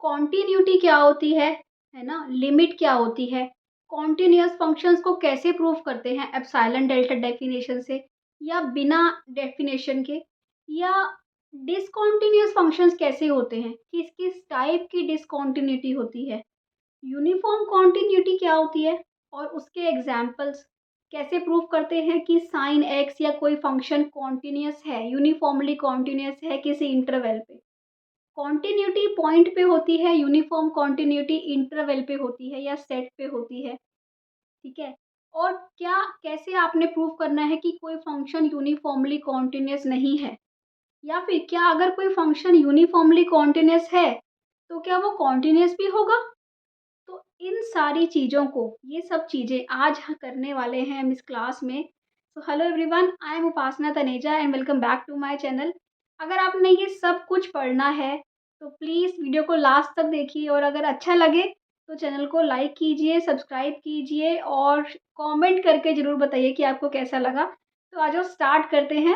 Continuity क्या होती है ना? लिमिट क्या होती है? कॉन्टिन्यूअस फंक्शंस को कैसे प्रूव करते हैं एप्सिलॉन डेल्टा डेफिनेशन से या बिना डेफिनेशन के, या डिसकंटीन्यूअस फंक्शंस कैसे होते हैं, किस किस टाइप की डिसकंटिन्यूटी होती है, यूनिफॉर्म कॉन्टिन्यूटी क्या होती है और उसके एग्जाम्पल्स कैसे प्रूव करते हैं कि साइन एक्स या कोई फंक्शन कॉन्टिन्यूअस है, यूनिफॉर्मली कॉन्टिन्यूअस है किसी इंटरवल पे। कॉन्टिन्यूटी पॉइंट पे होती है, यूनिफॉर्म कॉन्टिन्यूटी इंटरवल पे होती है या सेट पे होती है, ठीक है। और क्या कैसे आपने प्रूव करना है कि कोई फंक्शन यूनिफॉर्मली कॉन्टिन्यूअस नहीं है, या फिर क्या अगर कोई फंक्शन यूनिफॉर्मली कॉन्टिन्यूअस है तो क्या वो कॉन्टिन्यूअस भी होगा। तो इन सारी चीज़ों को, ये सब चीज़ें आज करने वाले हैं हम इस क्लास में। So hello everyone, I am Upasana Taneja and welcome back to my channel. अगर आपने ये सब कुछ पढ़ना है तो प्लीज़ वीडियो को लास्ट तक देखिए, और अगर अच्छा लगे तो चैनल को लाइक कीजिए, सब्सक्राइब कीजिए और कमेंट करके ज़रूर बताइए कि आपको कैसा लगा। तो आज वो स्टार्ट करते हैं।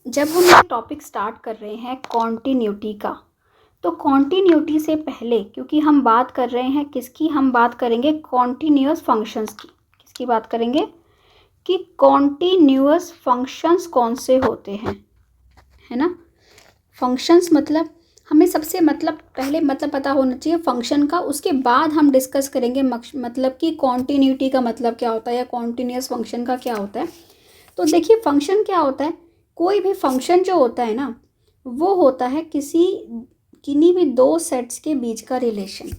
जब हम ये टॉपिक स्टार्ट कर रहे हैं कॉन्टिन्यूटी का, तो कॉन्टिन्यूटी से पहले, क्योंकि हम बात कर रहे हैं किसकी, हम बात करेंगे कॉन्टिन्यूअस फंक्शंस की। किसकी बात करेंगे कि कॉन्टिन्यूअस फंक्शंस कौन से होते हैं, है ना। फंक्शंस मतलब हमें सबसे पहले पता होना चाहिए फंक्शन का, उसके बाद हम डिस्कस करेंगे मतलब कि कॉन्टिन्यूटी का मतलब क्या होता है या कॉन्टिन्यूअस फंक्शन का क्या होता है। तो देखिए फंक्शन क्या होता है, कोई भी फंक्शन जो होता है ना, वो होता है किन्हीं भी दो सेट्स के बीच का रिलेशन।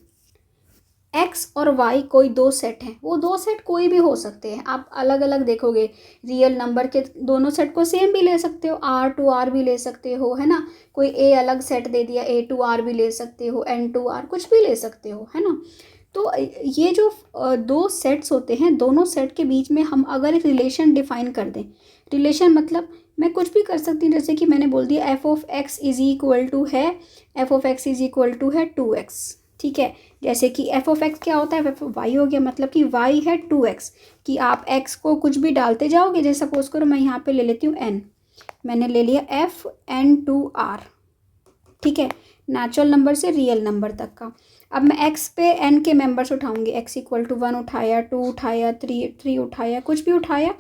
एक्स और वाई कोई दो सेट हैं, वो दो सेट कोई भी हो सकते हैं, आप अलग अलग देखोगे। रियल नंबर के दोनों सेट को सेम भी ले सकते हो, आर टू आर भी ले सकते हो, है ना। कोई ए अलग सेट दे दिया, ए टू आर भी ले सकते हो, एन टू आर कुछ भी ले सकते हो, है ना। तो ये जो दो सेट्स होते हैं, दोनों सेट के बीच में हम अगर एक रिलेशन डिफाइन कर दें, रिलेशन मतलब मैं कुछ भी कर सकती हूँ, जैसे कि मैंने बोल दिया f of x is equal to है, f of x is equal to है 2x, ठीक है। जैसे कि एफ ऑफ एक्स क्या होता है, एफ ऑफ वाई हो गया, मतलब कि वाई है 2x, कि आप x को कुछ भी डालते जाओगे। जैसे सपोज करो मैं यहाँ पे ले लेती हूँ n, मैंने ले लिया एफ एन टू आर, ठीक है, नेचुरल नंबर से रियल नंबर तक का। अब मैं x पे n के मेंबर्स उठाऊंगी, x इक्वल टू 1 उठाया, 2 उठाया, 3 उठाया, कुछ भी उठाया,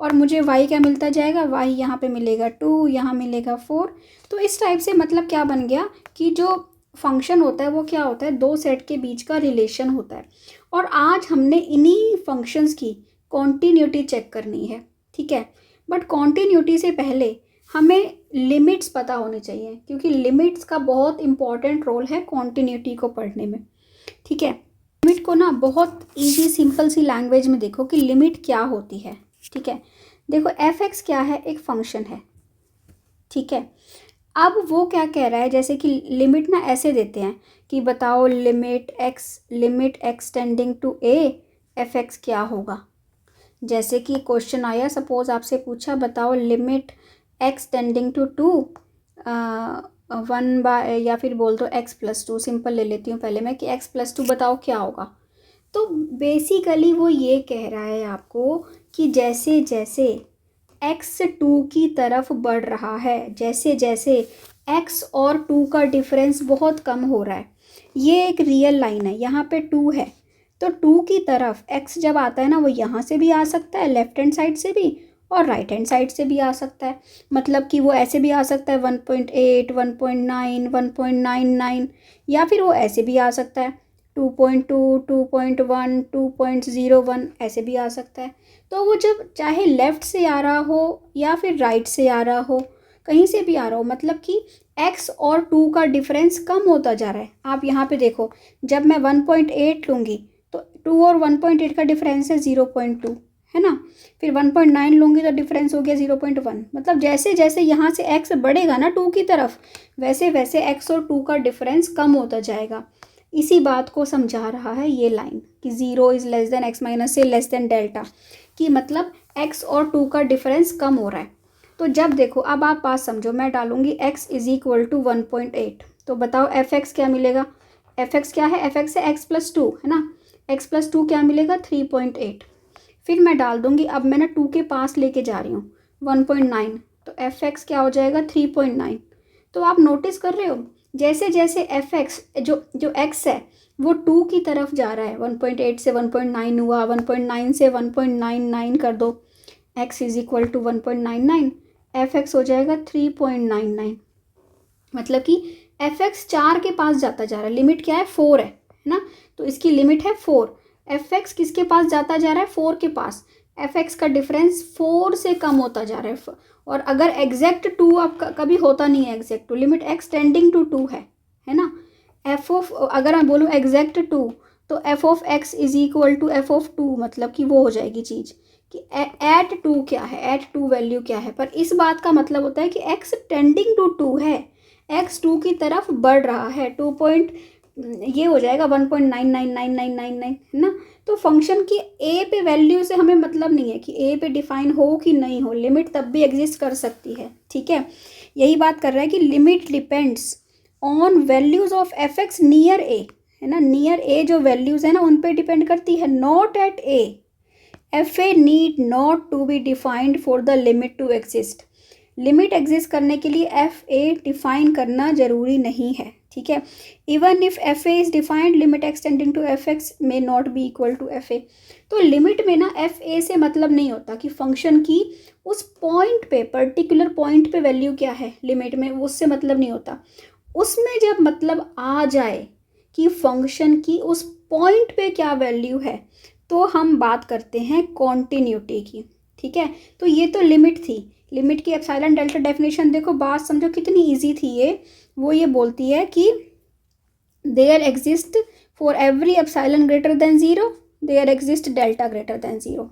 और मुझे y क्या मिलता जाएगा, y यहाँ पे मिलेगा 2, यहाँ मिलेगा 4। तो इस टाइप से मतलब क्या बन गया कि जो फंक्शन होता है वो क्या होता है, दो सेट के बीच का रिलेशन होता है। और आज हमने इन्हीं फंक्शंस की कॉन्टिन्यूटी चेक करनी है, ठीक है। बट कॉन्टिन्यूटी से पहले हमें लिमिट्स पता होने चाहिए, क्योंकि लिमिट्स का बहुत इंपॉर्टेंट रोल है कॉन्टिन्यूटी को पढ़ने में, ठीक है। लिमिट को ना बहुत इजी सिंपल सी लैंग्वेज में देखो कि लिमिट क्या होती है, ठीक है। देखो एफ एक्स क्या है, एक फंक्शन है, ठीक है। अब वो क्या कह रहा है, जैसे कि लिमिट ना ऐसे देते हैं कि बताओ limit x tending to a f x क्या होगा। जैसे कि क्वेश्चन आया, सपोज आपसे पूछा बताओ limit x tending to 2 1 by, या फिर बोल दो x+2, सिंपल ले लेती हूँ पहले मैं कि x+2 बताओ क्या होगा। तो बेसिकली वो ये कह रहा है आपको कि जैसे जैसे x 2 की तरफ बढ़ रहा है, जैसे जैसे x और 2 का डिफरेंस बहुत कम हो रहा है, ये एक रियल लाइन है, यहाँ पे 2 है, तो 2 की तरफ x जब आता है ना, वो यहाँ से भी आ सकता है, लेफ्ट हैंड साइड से भी और राइट हैंड साइड से भी आ सकता है। मतलब कि वो ऐसे भी आ सकता है 1.8, 1.9, 1.99, या फिर वो ऐसे भी आ सकता है 2.2, 2.1, 2.01, ऐसे भी आ सकता है। तो वो जब चाहे लेफ़्ट से आ रहा हो या फिर राइट से आ रहा हो, कहीं से भी आ रहा हो, मतलब कि x और 2 का डिफरेंस कम होता जा रहा है। आप यहाँ पे देखो, जब मैं 1.8 लूँगी तो 2 और 1.8 का डिफरेंस है 0.2, है ना। फिर 1.9 लूँगी तो डिफरेंस हो गया 0.1। मतलब जैसे जैसे यहाँ से x बढ़ेगा ना 2 की तरफ, वैसे वैसे x और 2 का डिफरेंस कम होता जाएगा। इसी बात को समझा रहा है ये लाइन कि 0 is less then x minus से लेस देन डेल्टा, कि मतलब x और 2 का डिफरेंस कम हो रहा है। तो जब देखो, अब आप बात समझो, मैं डालूंगी x इज़ इक्वल टू 1.8, तो बताओ एफ एक्स क्या मिलेगा। एफ एक्स क्या है, एफ एक्स है x+2, है ना। x+2 क्या मिलेगा 3.8। फिर मैं डाल दूंगी, अब मैं ना 2 के पास लेके जा रही हूँ 1.9, तो एफ एक्स क्या हो जाएगा 3.9। तो आप नोटिस कर रहे हो, जैसे जैसे एफ एक्स जो जो एक्स है वो 2 की तरफ जा रहा है, 1.8 से 1.9 हुआ, 1.9 से 1.99 कर दो, x is equal to 1.99, f x हो जाएगा 3.99। मतलब कि एफ एक्स 4 के पास जाता जा रहा है, लिमिट क्या है 4 है ना, तो इसकी लिमिट है 4। एफ एक्स किसके पास जाता जा रहा है 4 के पास, एफ एक्स का डिफरेंस 4 से कम होता जा रहा है। और अगर एग्जैक्ट 2 आपका कभी होता नहीं है exact 2, limit x tending to 2 है ना। एफ ऑफ अगर मैं बोलूँ एग्जैक्ट 2 तो f of x is equal to f of 2, मतलब कि वो हो जाएगी चीज़ कि एट 2 क्या है, एट 2 वैल्यू क्या है। पर इस बात का मतलब होता है कि एक्स टेंडिंग टू 2 है, एक्स 2 की तरफ बढ़ रहा है, 2 पॉइंट ये हो जाएगा 1.999999 है ना। तो फंक्शन की ए पे वैल्यू से हमें मतलब नहीं है कि ए पे डिफाइन हो कि नहीं हो, लिमिट तब भी एग्जिस्ट कर सकती है, ठीक है। यही बात कर रहा है कि limit depends on values of f x near ए, है ना, नियर ए जो वैल्यूज है ना उन पे डिपेंड करती है, not at a. F a need not to be defined for the limit to exist, limit exist करने के लिए एफ ए डिफाइन करना जरूरी नहीं है, ठीक है। Even if f a is defined, limit x tending to f x may not be equal to f a. तो लिमिट में ना एफ ए से मतलब नहीं होता कि फंक्शन की उस पॉइंट पे, पर्टिकुलर पॉइंट पे वैल्यू क्या है लिमिट में, उससे मतलब नहीं होता। उसमें जब मतलब आ जाए कि फंक्शन की उस पॉइंट पे क्या वैल्यू है तो हम बात करते हैं कॉन्टिन्यूटी की, ठीक है। तो ये तो लिमिट थी, लिमिट की एप्सिलॉन डेल्टा डेफिनेशन देखो, बात समझो कितनी इजी थी ये। वो ये बोलती है कि there exist for every epsilon greater than 0 there exist delta greater than 0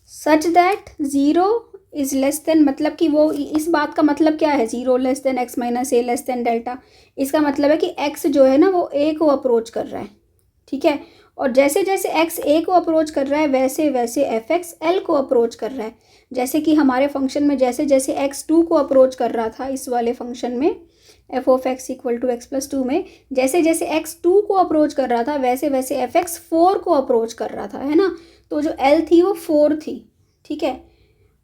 such that 0 is less than, मतलब कि वो इस बात का मतलब क्या है, 0 लेस देन एक्स माइनस ए लेस देन डेल्टा। इसका मतलब है कि एक्स जो है ना वो ए को अप्रोच कर रहा है, ठीक है। और जैसे जैसे एक्स ए को अप्रोच कर रहा है वैसे वैसे एफ एक्स एल को अप्रोच कर रहा है। जैसे कि हमारे फंक्शन में जैसे जैसे एक्स 2 को अप्रोच कर रहा था, इस वाले फंक्शन में f of x equal to x plus 2 में जैसे जैसे एक्स 2 को अप्रोच कर रहा था वैसे वैसे एफ एक्स 4 को अप्रोच कर रहा था, है ना। तो जो एल थी वो 4 थी, ठीक है,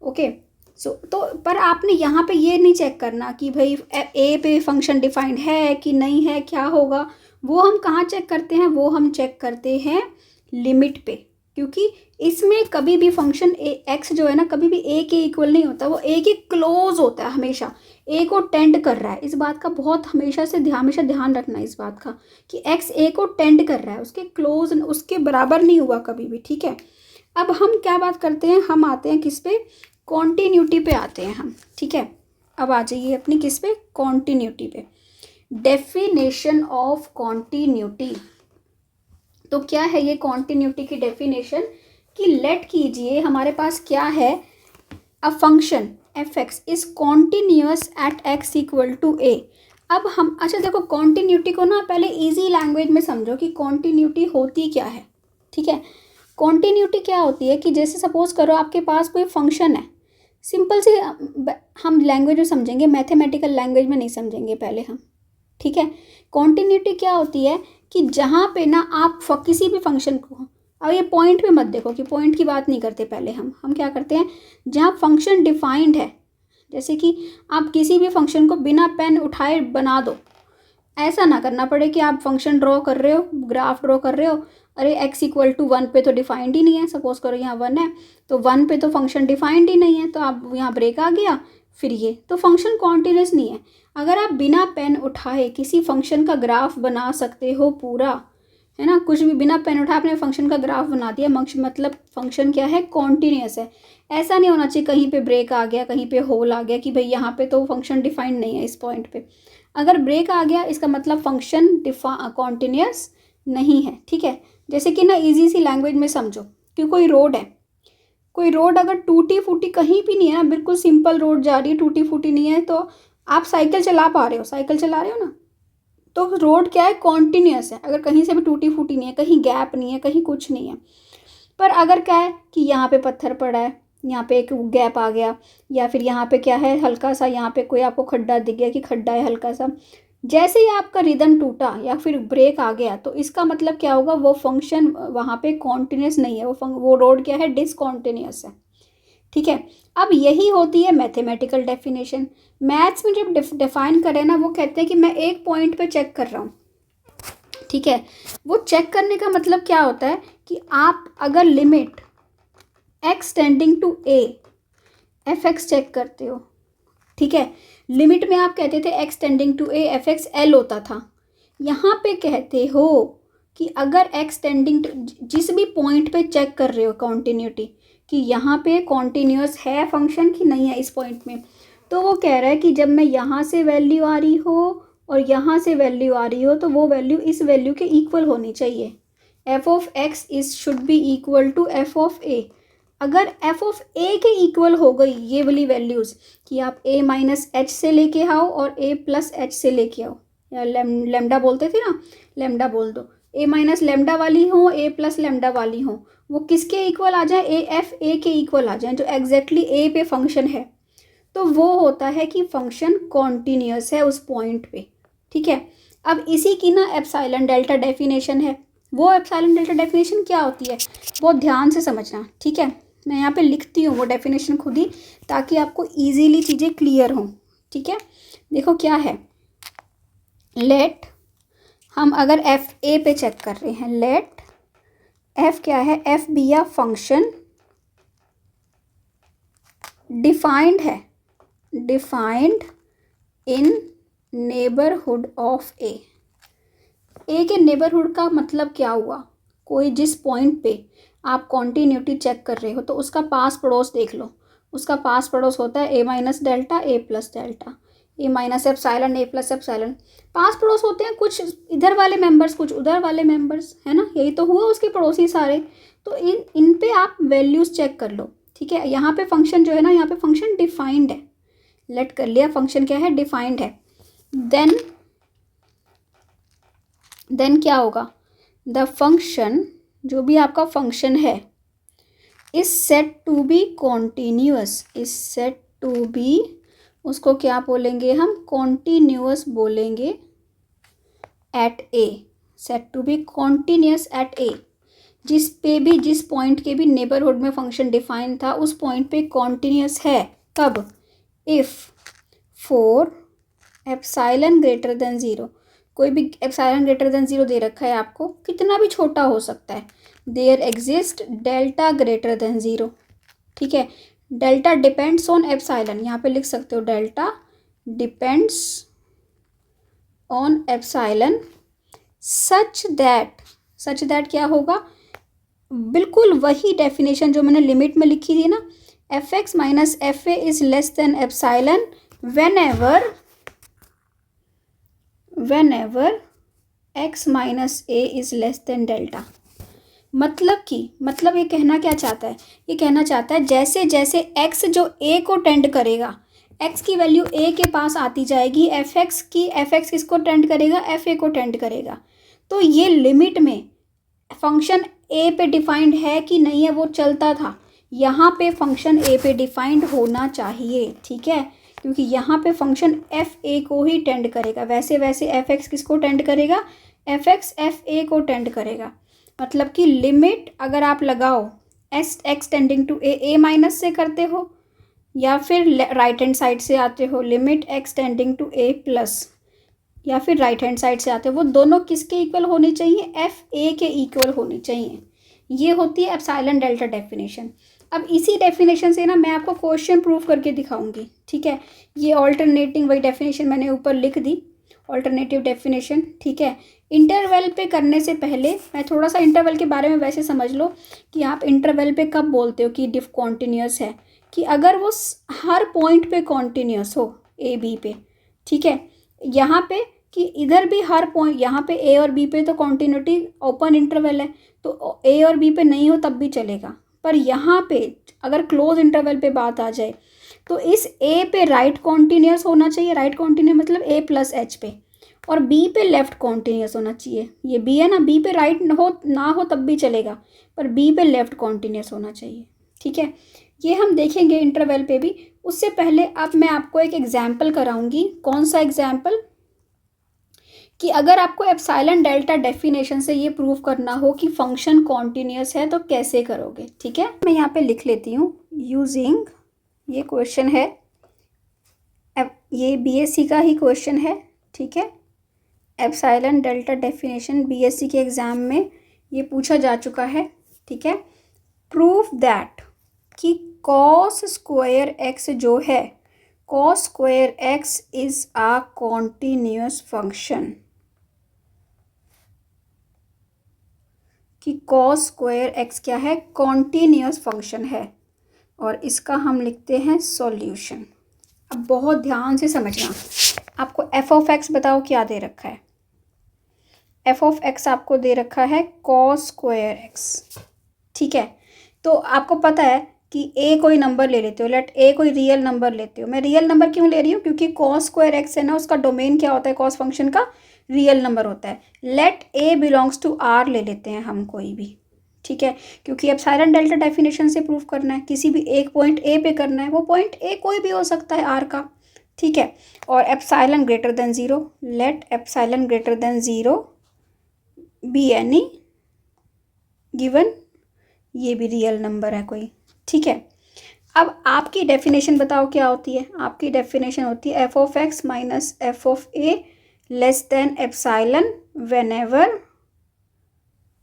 ओके। सो तो पर आपने यहाँ पे ये नहीं चेक करना कि भाई ए पे फंक्शन डिफाइंड है कि नहीं है, क्या होगा। वो हम कहाँ चेक करते हैं, वो हम चेक करते हैं लिमिट पे, क्योंकि इसमें कभी भी फंक्शन एक्स जो है ना कभी भी ए के इक्वल नहीं होता, वो ए के क्लोज होता है, हमेशा ए को टेंड कर रहा है। इस बात का बहुत हमेशा ध्यान रखना है इस बात का कि एक्स ए को टेंड कर रहा है, उसके क्लोज, उसके बराबर नहीं हुआ कभी भी, ठीक है। अब हम क्या बात करते हैं, हम आते हैं किस पे, कॉन्टीन्यूटी पे आते हैं हम, ठीक है। अब आ जाइए अपनी किस पे, कॉन्टीन्यूटी पे। डेफिनेशन ऑफ कॉन्टीन्यूटी, तो क्या है ये कॉन्टीन्यूटी की डेफिनेशन कि लेट कीजिए हमारे पास क्या है, a function f x is continuous at x equal to a. अब हम अच्छा देखो कॉन्टीन्यूटी को ना पहले इजी लैंग्वेज में समझो कि कॉन्टीन्यूटी होती क्या है, ठीक है। कॉन्टीन्यूटी क्या होती है कि जैसे सपोज करो आपके पास कोई फंक्शन है, सिंपल सी हम लैंग्वेज में समझेंगे, मैथमेटिकल लैंग्वेज में नहीं समझेंगे पहले हम, ठीक है। कॉन्टीन्यूटी क्या होती है कि जहाँ पे ना आप किसी भी फंक्शन को, अब ये पॉइंट पे मत देखो कि पॉइंट की बात नहीं करते पहले हम क्या करते हैं, जहाँ फंक्शन डिफाइंड है, जैसे कि आप किसी भी फंक्शन को बिना पेन उठाए बना दो, ऐसा ना करना पड़े कि आप फंक्शन ड्रॉ कर रहे हो, ग्राफ ड्रॉ कर रहे हो, अरे x इक्वल टू 1 पे तो डिफाइंड ही नहीं है, सपोज करो यहाँ 1 है तो 1 पे तो फंक्शन डिफाइंड ही नहीं है, तो आप यहाँ ब्रेक आ गया, फिर ये तो फंक्शन कॉन्टिन्यूस नहीं है। अगर आप बिना पेन उठाए किसी फंक्शन का ग्राफ बना सकते हो पूरा, है ना, कुछ भी बिना पेन उठाए आपने फंक्शन का ग्राफ बना दिया, मतलब फंक्शन क्या है, कॉन्टिन्यूस है। ऐसा नहीं होना चाहिए कहीं पे ब्रेक आ गया, कहीं पे होल आ गया कि भाई यहाँ पे तो फंक्शन डिफाइंड नहीं है इस पॉइंट पे। अगर ब्रेक आ गया इसका मतलब फंक्शन कॉन्टिन्यूस नहीं है, ठीक है। जैसे कि ना इजी सी लैंग्वेज में समझो कि कोई रोड है, कोई रोड अगर टूटी फूटी कहीं भी नहीं है ना, बिल्कुल सिंपल रोड जा रही है, टूटी फूटी नहीं है, तो आप साइकिल चला पा रहे हो, साइकिल चला रहे हो ना, तो रोड क्या है, कॉन्टिन्यूस है, अगर कहीं से भी टूटी फूटी नहीं है, कहीं गैप नहीं है, कहीं कुछ नहीं है। पर अगर क्या है कि यहाँ पे पत्थर पड़ा है, यहाँ पे एक गैप आ गया, या फिर यहाँ पे क्या है हल्का सा, यहाँ पे कोई आपको खड्डा दिख गया कि खड्डा है हल्का सा, जैसे ही आपका रिदम टूटा या फिर ब्रेक आ गया तो इसका मतलब क्या होगा, वो फंक्शन वहाँ पे कॉन्टिन्यूस नहीं है, वो रोड क्या है, डिसकॉन्टिन्यूस है। ठीक है। अब यही होती है मैथमेटिकल डेफिनेशन। मैथ्स में जब डिफाइन करें ना, वो कहते हैं कि मैं एक पॉइंट पे चेक कर रहा हूँ, ठीक है। वो चेक करने का मतलब क्या होता है कि आप अगर limit x tending to a f x check करते हो, ठीक है। लिमिट में आप कहते थे x tending to a f x l होता था। यहाँ पे कहते हो कि अगर एक्स टेंडिंग टू, जिस भी पॉइंट पे चेक कर रहे हो कॉन्टिन्यूटी कि यहाँ पे कॉन्टिन्यूअस है फंक्शन कि नहीं है इस पॉइंट में, तो वो कह रहा है कि जब मैं यहाँ से वैल्यू आ रही हो और यहाँ से वैल्यू आ रही हो तो वो वैल्यू इस वैल्यू के इक्वल होनी चाहिए। F of x is should be equal to f of a. अगर एफ ऑफ ए के इक्वल हो गई ये वाली वैल्यूज़ कि आप ए माइनस एच से लेके आओ और ए प्लस एच से लेके आओ, या लेमडा बोलते थे ना, लेमडा बोल दो, ए माइनस लेमडा वाली हो ए प्लस लेमडा वाली हो, वो किसके इक्वल आ जाए, ए एफ ए के इक्वल आ जाए, जो एग्जैक्टली ए पे फंक्शन है, तो वो होता है कि फंक्शन कॉन्टीन्यूअस है उस पॉइंट पे, ठीक है। अब इसी की ना एप्सिलॉन डेल्टा डेफिनेशन है। वो एप्सिलॉन डेल्टा डेफिनेशन क्या होती है बहुत ध्यान से समझना, ठीक है। मैं यहाँ पे लिखती हूँ वो डेफिनेशन खुद ही, ताकि आपको इजीली चीज़ें क्लियर हों, ठीक है। देखो क्या है, लेट हम अगर एफ ए पे चेक कर रहे हैं, लेट एफ क्या है, F B a function defined है, डिफाइंड इन नेबरहुड ऑफ ए। ए के नेबरहुड का मतलब क्या हुआ, कोई जिस पॉइंट पे आप कॉन्टीन्यूटी चेक कर रहे हो तो उसका पास पड़ोस देख लो। उसका पास पड़ोस होता है ए minus delta A plus delta, A minus epsilon A plus epsilon. पास पड़ोस होते हैं कुछ इधर वाले मेंबर्स कुछ उधर वाले मेंबर्स, है ना, यही तो हुआ उसके पड़ोसी सारे। तो इन पे आप वैल्यूज़ चेक कर लो, ठीक है। यहाँ पे फंक्शन जो है ना, यहाँ पे फंक्शन डिफाइंड है, लेट कर लिया फंक्शन क्या है, डिफाइंड है। देन क्या होगा, द फंक्शन जो भी आपका फंक्शन है is set to be continuous, is set to be, उसको क्या बोलेंगे हम, कॉन्टीन्यूअस बोलेंगे, at a, set to be continuous at a. जिस पे भी, जिस पॉइंट के भी नेबरहुड में फंक्शन डिफाइन था उस पॉइंट पे कॉन्टीन्यूअस है, कब, if for epsilon greater than zero, कोई भी एप्सिलॉन ग्रेटर देन ज़ीरो दे रखा है आपको, कितना भी छोटा हो सकता है, there exist delta greater than zero, ठीक है। डेल्टा डिपेंड्स ऑन एप्सिलॉन, यहाँ पे लिख सकते हो delta depends on epsilon such that क्या होगा, बिल्कुल वही डेफिनेशन जो मैंने लिमिट में लिखी थी ना, F x minus F a is less than epsilon whenever x minus A is less than delta. मतलब ये कहना क्या चाहता है, ये कहना चाहता है जैसे जैसे x जो a को टेंड करेगा, x की वैल्यू a के पास आती जाएगी, एफ एक्स किसको टेंड करेगा, एफ ए को टेंड करेगा। तो ये लिमिट में फंक्शन a पे डिफाइंड है कि नहीं है वो चलता था, यहाँ पे फंक्शन a पे डिफाइंड होना चाहिए, ठीक है, क्योंकि यहाँ पे फंक्शन एफ ए को ही टेंड करेगा। वैसे वैसे एफ एक्स किसको टेंड करेगा, एफ एक्स एफ ए को टेंड करेगा। मतलब कि लिमिट अगर आप लगाओ x tending to a minus से करते हो, या फिर राइट हैंड साइड से आते हो limit x tending to a plus, या फिर राइट हैंड साइड से आते हो, वो दोनों किसके इक्वल होनी चाहिए, एफ ए के इक्वल होनी चाहिए। ये होती है एप्सिलॉन डेल्टा डेफिनेशन। अब इसी डेफिनेशन से ना मैं आपको क्वेश्चन प्रूफ करके दिखाऊंगी, ठीक है। ये ऑल्टरनेटिंग वही डेफिनेशन मैंने ऊपर लिख दी, ऑल्टरनेटिव डेफिनेशन, ठीक है। इंटरवल पे करने से पहले मैं थोड़ा सा इंटरवल के बारे में वैसे समझ लो कि आप इंटरवल पे कब बोलते हो कि डिफ कॉन्टीन्यूअस है, कि अगर वो हर पॉइंट पे कॉन्टीन्यूअस हो ए बी पे, ठीक है। यहाँ पे कि इधर भी हर पॉइंट, यहाँ पे ए और बी पे तो कॉन्टीन्यूटी ओपन इंटरवल है, तो ए और बी पे नहीं हो तब भी चलेगा, पर यहाँ पे अगर क्लोज इंटरवल पे बात आ जाए तो इस ए पे राइट कॉन्टीन्यूअस होना चाहिए, राइट कॉन्टीन्यूअस मतलब ए प्लस एच पे, और बी पे लेफ्ट कॉन्टीन्यूअस होना चाहिए। ये बी है ना, बी पे राइट ना हो तब भी चलेगा, पर बी पे लेफ्ट कॉन्टीन्यूअस होना चाहिए, ठीक है। ये हम देखेंगे इंटरवल पे भी। उससे पहले अब मैं आपको एक एग्जाम्पल कराऊंगी। कौन सा एग्जाम्पल, कि अगर आपको एप्सिलॉन डेल्टा डेफिनेशन से ये प्रूव करना हो कि फंक्शन कॉन्टिन्यूस है तो कैसे करोगे। ठीक है, मैं यहाँ पे लिख लेती हूँ यूजिंग, ये क्वेश्चन है, ये बीएससी का ही क्वेश्चन है। ठीक है, एप्सिलॉन डेल्टा डेफिनेशन बीएससी के एग्ज़ाम में ये पूछा जा चुका है। ठीक है, प्रूफ दैट कि कॉस स्क्वायर एक्स जो है, cos square x is a continuous function, कि कॉस स्क्वायर एक्स क्या है, कॉन्टिन्यूस फंक्शन है, और इसका हम लिखते हैं सॉल्यूशन। अब बहुत ध्यान से समझना, आपको एफ ऑफ एक्स बताओ क्या दे रखा है। एफ ऑफ एक्स आपको दे रखा है कॉस स्क्वायर एक्स। ठीक है, तो आपको पता है कि ए कोई नंबर ले लेते हो, लेट ए कोई रियल नंबर लेते हो। मैं रियल नंबर क्यों ले रही हूँ, क्योंकि कॉस स्क्वायर एक्स है ना, उसका डोमेन क्या होता है, कॉस फंक्शन का रियल नंबर होता है। Let a belongs to R ले लेते हैं हम कोई भी। ठीक है, क्योंकि एप्सिलॉन डेल्टा डेफिनेशन से प्रूफ करना है, किसी भी एक पॉइंट ए पे करना है, वो पॉइंट ए कोई भी हो सकता है आर का। ठीक है, और epsilon greater than zero, let epsilon greater than zero be any given, ये भी रियल नंबर है कोई। ठीक है, अब आपकी डेफिनेशन बताओ क्या होती है। आपकी डेफिनेशन होती है f of x minus f of a less than epsilon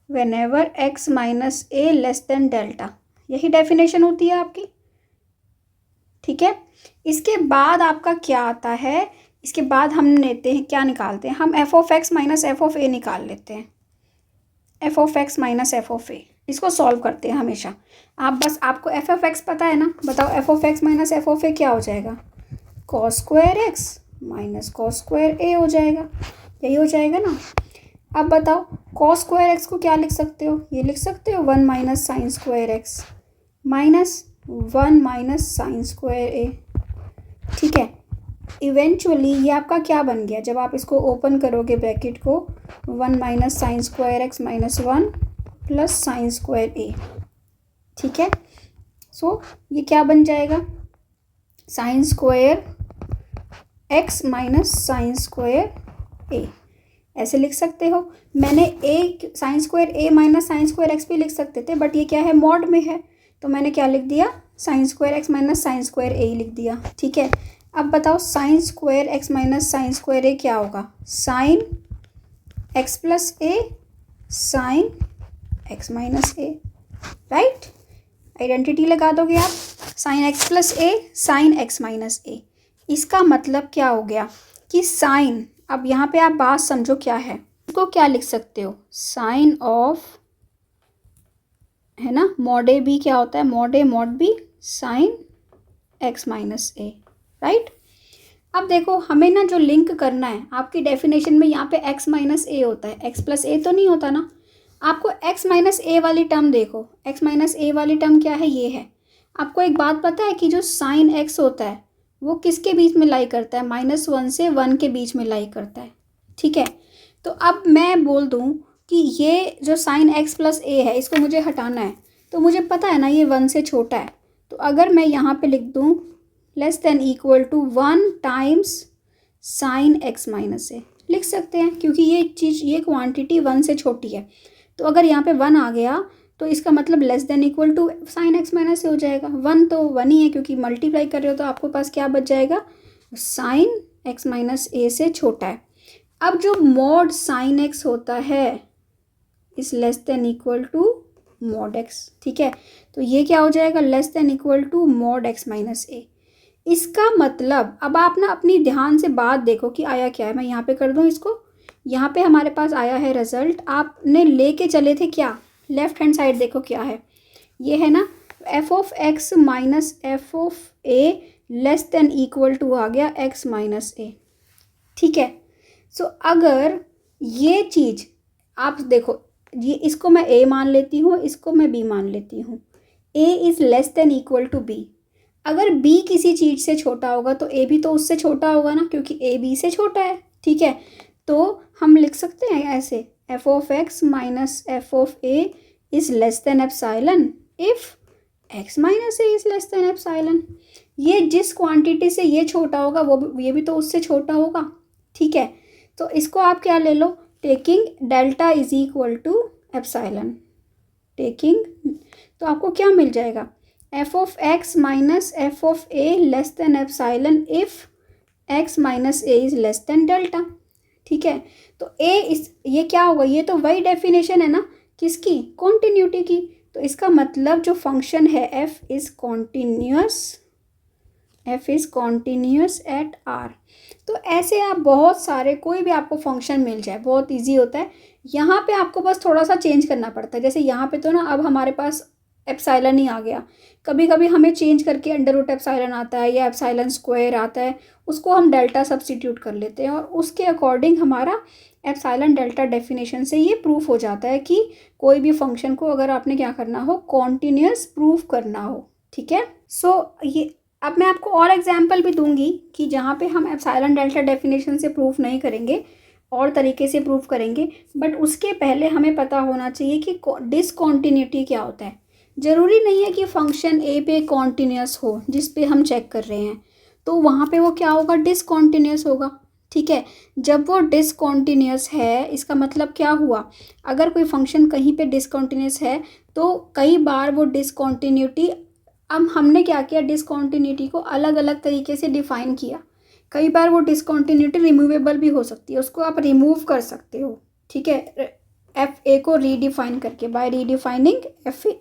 whenever x minus A less than delta, यही डेफिनेशन होती है आपकी। ठीक है, इसके बाद आपका क्या आता है, इसके बाद हम लेते हैं क्या निकालते हैं, हम f of x minus f of a निकाल लेते हैं। F of x minus f of a, इसको सॉल्व करते हैं हमेशा। आप बस, आपको एफ ऑफ एक्स पता है ना, बताओ f of x minus f of a क्या हो जाएगा, cos square x minus cos square a हो जाएगा, यही हो जाएगा ना। अब बताओ कॉस स्क्वायर एक्स को क्या लिख सकते हो, ये लिख सकते हो 1 minus sine square x minus 1 minus sine square a. ठीक है, इवेंचुअली ये आपका क्या बन गया, जब आप इसको ओपन करोगे ब्रैकेट को, 1 minus sine square x minus 1 plus sine square a. ठीक है, सो ये क्या बन जाएगा, sine square x minus sine square a, ऐसे लिख सकते हो। मैंने a sine square a minus sine square x भी लिख सकते थे, बट ये क्या है, मॉड में है, तो मैंने क्या लिख दिया, sine square x minus sine square a लिख दिया। ठीक है, अब बताओ sine square x minus sine square a क्या होगा, sine x plus a sine x minus a, right. Identity लगा दोगे आप, sine x plus a sine x minus a. इसका मतलब क्या हो गया कि साइन, अब यहाँ पे आप बात समझो क्या है, इसको क्या लिख सकते हो, साइन ऑफ, है ना, मॉड ए बी क्या होता है, mod a mod b sine x minus a, right. अब देखो हमें ना जो लिंक करना है, आपकी डेफिनेशन में यहाँ पे x माइनस ए होता है, x प्लस ए तो नहीं होता ना। आपको x माइनस ए वाली टर्म देखो, x माइनस ए वाली टर्म क्या है, ये है। आपको एक बात पता है कि जो साइन x होता है वो किसके बीच में लाई करता है, -1 से 1 के बीच में लाई करता है। ठीक है, तो अब मैं बोल दूँ कि ये जो साइन x प्लस ए है, इसको मुझे हटाना है, तो मुझे पता है ना ये 1 से छोटा है, तो अगर मैं यहाँ पे लिख दूँ less than equal to 1 times sine x minus a, लिख सकते हैं, क्योंकि ये चीज़, ये क्वांटिटी 1 से छोटी है। तो अगर यहाँ पे 1 आ गया तो इसका मतलब less than equal to sine x minus a हो जाएगा। 1 तो 1 ही है, क्योंकि मल्टीप्लाई कर रहे हो तो आपके पास क्या बच जाएगा, साइन एक्स माइनस ए से छोटा है। अब जो मॉड साइन एक्स होता है is less than equal to mod x. ठीक है, तो ये क्या हो जाएगा, less than equal to mod x minus a. इसका मतलब अब आप ना अपनी ध्यान से बात देखो कि आया क्या है। मैं यहाँ पे कर दूँ इसको, यहाँ पे हमारे पास आया है रिजल्ट, आपने लेके चले थे क्या, लेफ्ट हैंड साइड देखो क्या है, ये है ना f of x minus f of a less than equal to आ गया एक्स माइनस ए। ठीक है, सो अगर ये चीज़ आप देखो, ये इसको मैं ए मान लेती हूँ, इसको मैं बी मान लेती हूँ, a is less than equal to b. अगर b किसी चीज़ से छोटा होगा तो a भी तो उससे छोटा होगा ना, क्योंकि a b से छोटा है। ठीक है, तो हम लिख सकते हैं ऐसे, f of x minus f of a is less than epsilon if x minus A is less than epsilon. ये जिस क्वांटिटी से ये छोटा होगा वो ये भी तो उससे छोटा होगा। ठीक है, तो इसको आप क्या ले लो, taking delta is equal to epsilon, taking, तो आपको क्या मिल जाएगा, f of x minus f of a less than epsilon if x minus a is less than delta. ठीक है, तो ये क्या होगा, ये तो वही डेफिनेशन है ना किसकी, कॉन्टिन्यूटी की। तो इसका मतलब जो फंक्शन है f is continuous at R. तो ऐसे आप बहुत सारे, कोई भी आपको फंक्शन मिल जाए, बहुत इजी होता है। यहाँ पे आपको बस थोड़ा सा चेंज करना पड़ता है। जैसे यहाँ पे तो ना अब हमारे पास एप्साइलन ही आ गया, कभी कभी हमें चेंज करके अंडर रूट एप्साइलन आता है या एप्साइलन स्क्वायर आता है, उसको हम डेल्टा सब्स्टिट्यूट कर लेते हैं और उसके अकॉर्डिंग हमारा एप्साइलन डेल्टा डेफिनेशन से ये प्रूफ हो जाता है कि कोई भी फंक्शन को अगर आपने क्या करना हो, कॉन्टिन्यूस प्रूफ करना हो। ठीक है, सो ये अब मैं आपको और एग्जाम्पल भी दूंगी कि जहाँ पे हम एप्साइलन डेल्टा डेफिनेशन से प्रूफ नहीं करेंगे, और तरीके से प्रूफ करेंगे। बट उसके पहले हमें पता होना चाहिए कि डिसकॉन्टिन्यूटी क्या होता है। ज़रूरी नहीं है कि फंक्शन ए पे कॉन्टिन्यूस हो जिस पे हम चेक कर रहे हैं, तो वहाँ पे वो क्या होगा, डिसकॉन्टिन्यूस होगा। ठीक है, जब वो डिसकॉन्टिन्यूस है इसका मतलब क्या हुआ, अगर कोई फंक्शन कहीं पे डिसकॉन्टिन्यूस है तो कई बार वो डिसकॉन्टिन्यूटी, अब हमने क्या किया, डिसकॉन्टिन्यूटी को अलग अलग तरीके से डिफ़ाइन किया। कई बार वो डिसकॉन्टिन्यूटी रिमूवेबल भी हो सकती है, उसको आप रिमूव कर सकते हो। ठीक है, एफ ए को रीडिफाइन करके, बाय रीडिफाइनिंग एफ ए।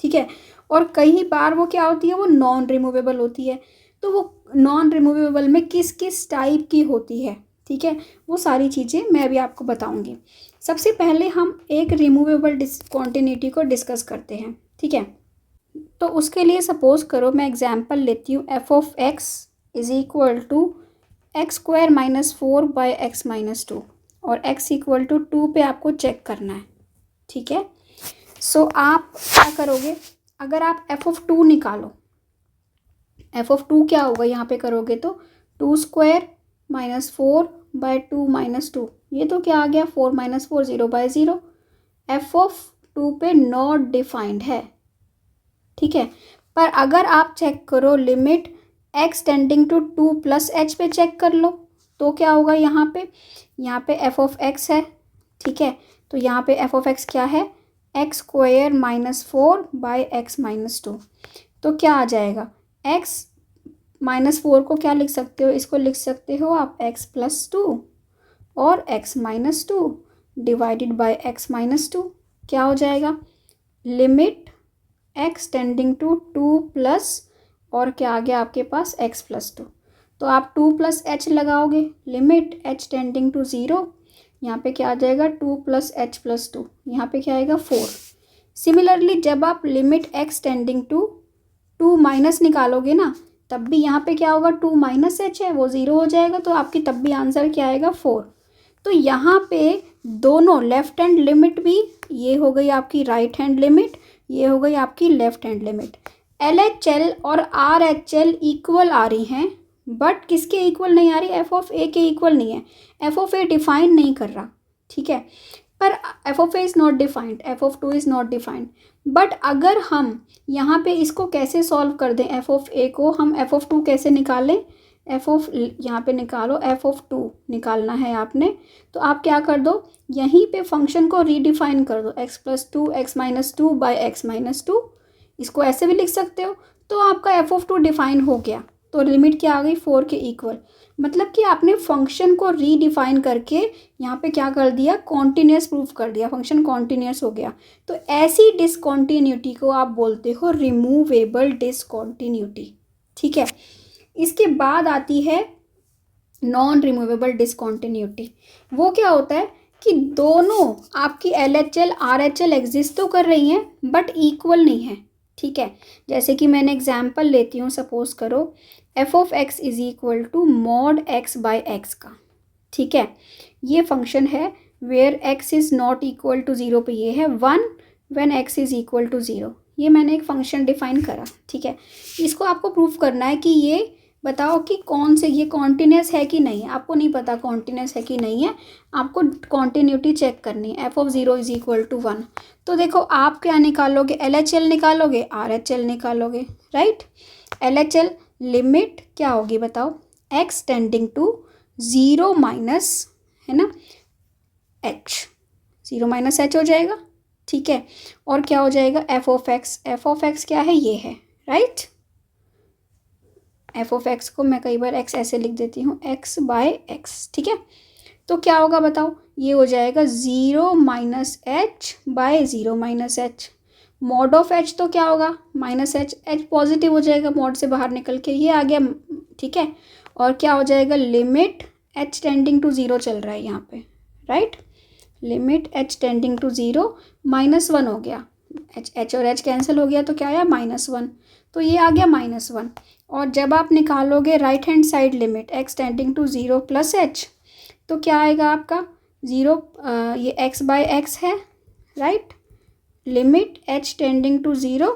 ठीक है, और कई बार वो क्या होती है, वो नॉन रिमूवेबल होती है। तो वो नॉन रिमूवेबल में किस किस टाइप की होती है, ठीक है, वो सारी चीज़ें मैं अभी आपको बताऊंगी। सबसे पहले हम एक रिमूवेबल डिसकॉन्टिन्यूटी को डिस्कस करते हैं। ठीक है, तो उसके लिए सपोज करो मैं एग्जांपल लेती हूँ, f of x is equal to x square minus 4 by x minus 2, और एक्स इक्वल टू 2 पे आपको चेक करना है। ठीक है, सो आप क्या करोगे, अगर आप एफ ऑफ 2 निकालो, एफ ऑफ 2 क्या होगा यहाँ पे करोगे तो 2 स्क्वायर माइनस 4 बाय 2 माइनस 2, ये तो क्या आ गया 4 माइनस 4 0 बाय 0। एफ ऑफ 2 पे नॉट डिफाइंड है। ठीक है, पर अगर आप चेक करो limit x tending to 2 plus h पे चेक कर लो, तो क्या होगा, यहाँ पे एफ ऑफ एक्स है। ठीक है, तो यहाँ पे एफ ऑफ एक्स क्या है, x square minus 4 by x minus 2, तो क्या आ जाएगा, एक्स माइनस 4 को क्या लिख सकते हो, इसको लिख सकते हो आप एक्स प्लस 2 और x minus 2 divided by x minus 2, क्या हो जाएगा, limit x tending to 2 plus, और क्या आ गया आपके पास एक्स प्लस 2, तो आप 2 प्लस एच लगाओगे, लिमिट एच टेंडिंग टू 0, यहाँ पे क्या आ जाएगा 2 प्लस एच प्लस 2, यहाँ पे क्या आएगा 4। सिमिलरली जब आप limit x tending to 2 minus निकालोगे ना, तब भी यहाँ पे क्या होगा, 2 माइनस एच है वो 0 हो जाएगा, तो आपकी तब भी आंसर क्या आएगा 4। तो यहाँ पे दोनों लेफ्ट हैंड लिमिट भी, ये हो गई आपकी राइट हैंड लिमिट, ये हो गई आपकी left hand limit. L H L और आर एच एल इक्वल आ रही हैं, बट किसके इक्वल नहीं आ रही, एफ ऑफ ए के इक्वल नहीं है। एफ ऑफ ए डिफाइन नहीं कर रहा। ठीक है, पर F of A is not defined, F of 2 is not defined. But अगर हम यहाँ पे इसको कैसे सॉल्व कर दें, एफ ऑफ ए को हम एफ ऑफ 2 कैसे निकालें, एफ ऑफ, यहाँ पे निकालो, एफ ऑफ 2 निकालना है आपने, तो आप क्या कर दो, यहीं पे फंक्शन को रीडिफाइन कर दो, x plus 2 x minus 2 by x minus 2, इसको ऐसे भी लिख सकते हो। तो आपका एफ ऑफ 2 डिफाइन हो गया, तो लिमिट क्या आ गई 4 के इक्वल, मतलब कि आपने फंक्शन को रीडिफाइन करके यहाँ पे क्या कर दिया, कॉन्टिन्यूस प्रूफ कर दिया, फंक्शन कॉन्टिन्यूस हो गया। तो ऐसी डिसकॉन्टिन्यूटी को आप बोलते हो रिमूवेबल डिसकॉन्टिन्यूटी। ठीक है, इसके बाद आती है नॉन रिमूवेबल डिसकॉन्टिन्यूटी। वो क्या होता है कि दोनों आपकी L H L R H L exist तो कर रही हैं बट इक्वल नहीं है। ठीक है, जैसे कि मैंने एग्जाम्पल लेती हूँ, सपोज करो f of x is equal to mod x by x का। ठीक है, ये फंक्शन है where x is not equal to 0 पे ये है 1 when x is equal to 0। ये मैंने एक फंक्शन डिफाइन करा। ठीक है, इसको आपको प्रूफ करना है कि ये बताओ कि कौन से, ये कॉन्टिन्यूस है कि नहीं है। आपको नहीं पता कॉन्टिन्यूस है कि नहीं है, आपको कॉन्टिन्यूटी चेक करनी है। F of 0 is equal to 1, तो देखो आप क्या निकालोगे, एल एच एल निकालोगे, आर एच एल निकालोगे, right. L H L limit क्या होगी बताओ, एक्स टेंडिंग टू 0 माइनस है ना, एच, 0 माइनस एच हो जाएगा, ठीक है। और क्या हो जाएगा, f of x, f of x क्या है, ये है, राइट। एफ ऑफ एक्स को मैं कई बार एक्स ऐसे लिख देती हूँ, एक्स बाय एक्स, ठीक है। तो क्या होगा बताओ, ये हो जाएगा 0 minus h by 0 minus h. Mod of h तो क्या होगा, माइनस एच, एच पॉजिटिव हो जाएगा मॉड से बाहर निकल के, ये आ गया, ठीक है। और क्या हो जाएगा, लिमिट एच टेंडिंग टू 0 चल रहा है यहाँ पे, right. Limit h tending to 0, -1 हो गया, एच एच और एच कैंसिल हो गया तो क्या आया, -1, तो ये आ गया -1। और जब आप निकालोगे right hand side limit x tending to 0 plus h, तो क्या आएगा आपका 0, ये एक्स बाय एक्स है, right. Limit h tending to 0,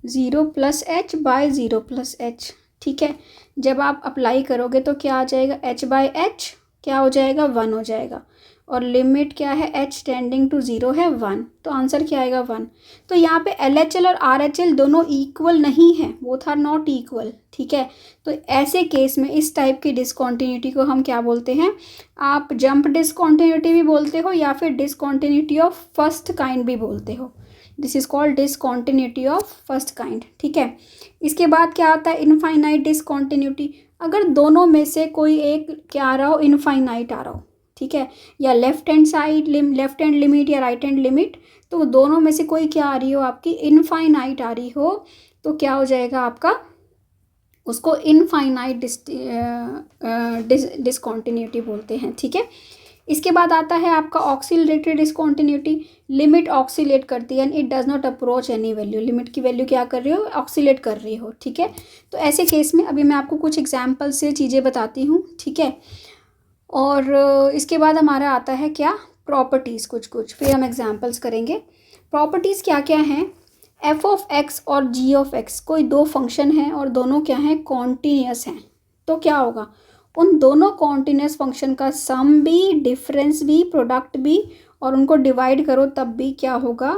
0 plus h by 0 plus h, ठीक है। जब आप अप्लाई करोगे तो क्या आ जाएगा, एच बाय एच क्या हो जाएगा, 1 हो जाएगा। और लिमिट क्या है, एच टेंडिंग टू 0 है 1, तो आंसर क्या आएगा 1। तो यहाँ पे एल एच एल और आर एच एल दोनों इक्वल नहीं है, बोथ आर नॉट इक्वल, ठीक है। तो ऐसे केस में इस टाइप की डिसकॉन्टिन्यूटी को हम क्या बोलते हैं, आप जंप डिसकॉन्टिन्यूटी भी बोलते हो या फिर डिसकॉन्टिन्यूटी ऑफ फर्स्ट काइंड भी बोलते हो। This is called discontinuity of first kind, ठीक है। इसके बाद क्या आता है, इनफाइनाइट डिसकॉन्टिन्यूटी। अगर दोनों में से कोई एक क्या आ रहा हो, इनफाइनाइट आ रहा हो, ठीक है, या left hand side left hand limit या राइट हैंड लिमिट, तो दोनों में से कोई क्या आ रही हो आपकी, इनफाइनाइट आ रही हो, तो क्या हो जाएगा आपका, उसको इनफाइनाइट डिसकॉन्टिन्यूटी बोलते हैं, ठीक है। इसके बाद आता है आपका ऑक्सीलरेटेड डिसकॉन्टिन्यूटी। लिमिट ऑक्सीलेट करती है and it does not approach any value, limit की वैल्यू क्या कर रही हो, ऑक्सीलेट कर रही हो, ठीक है। तो ऐसे केस में अभी मैं आपको कुछ एग्जाम्पल से चीज़ें बताती हूँ, ठीक है। और इसके बाद हमारा आता है क्या, प्रॉपर्टीज़ कुछ, फिर हम एग्जाम्पल्स करेंगे। प्रॉपर्टीज़ क्या क्या हैं, एफ ऑफ एक्स और जी ऑफ एक्स कोई दो फंक्शन हैं और दोनों क्या हैं, कॉन्टीन्यूस हैं, तो क्या होगा, उन दोनों कॉन्टीन्यूस फंक्शन का सम भी, डिफरेंस भी, प्रोडक्ट भी, और उनको डिवाइड करो तब भी क्या होगा,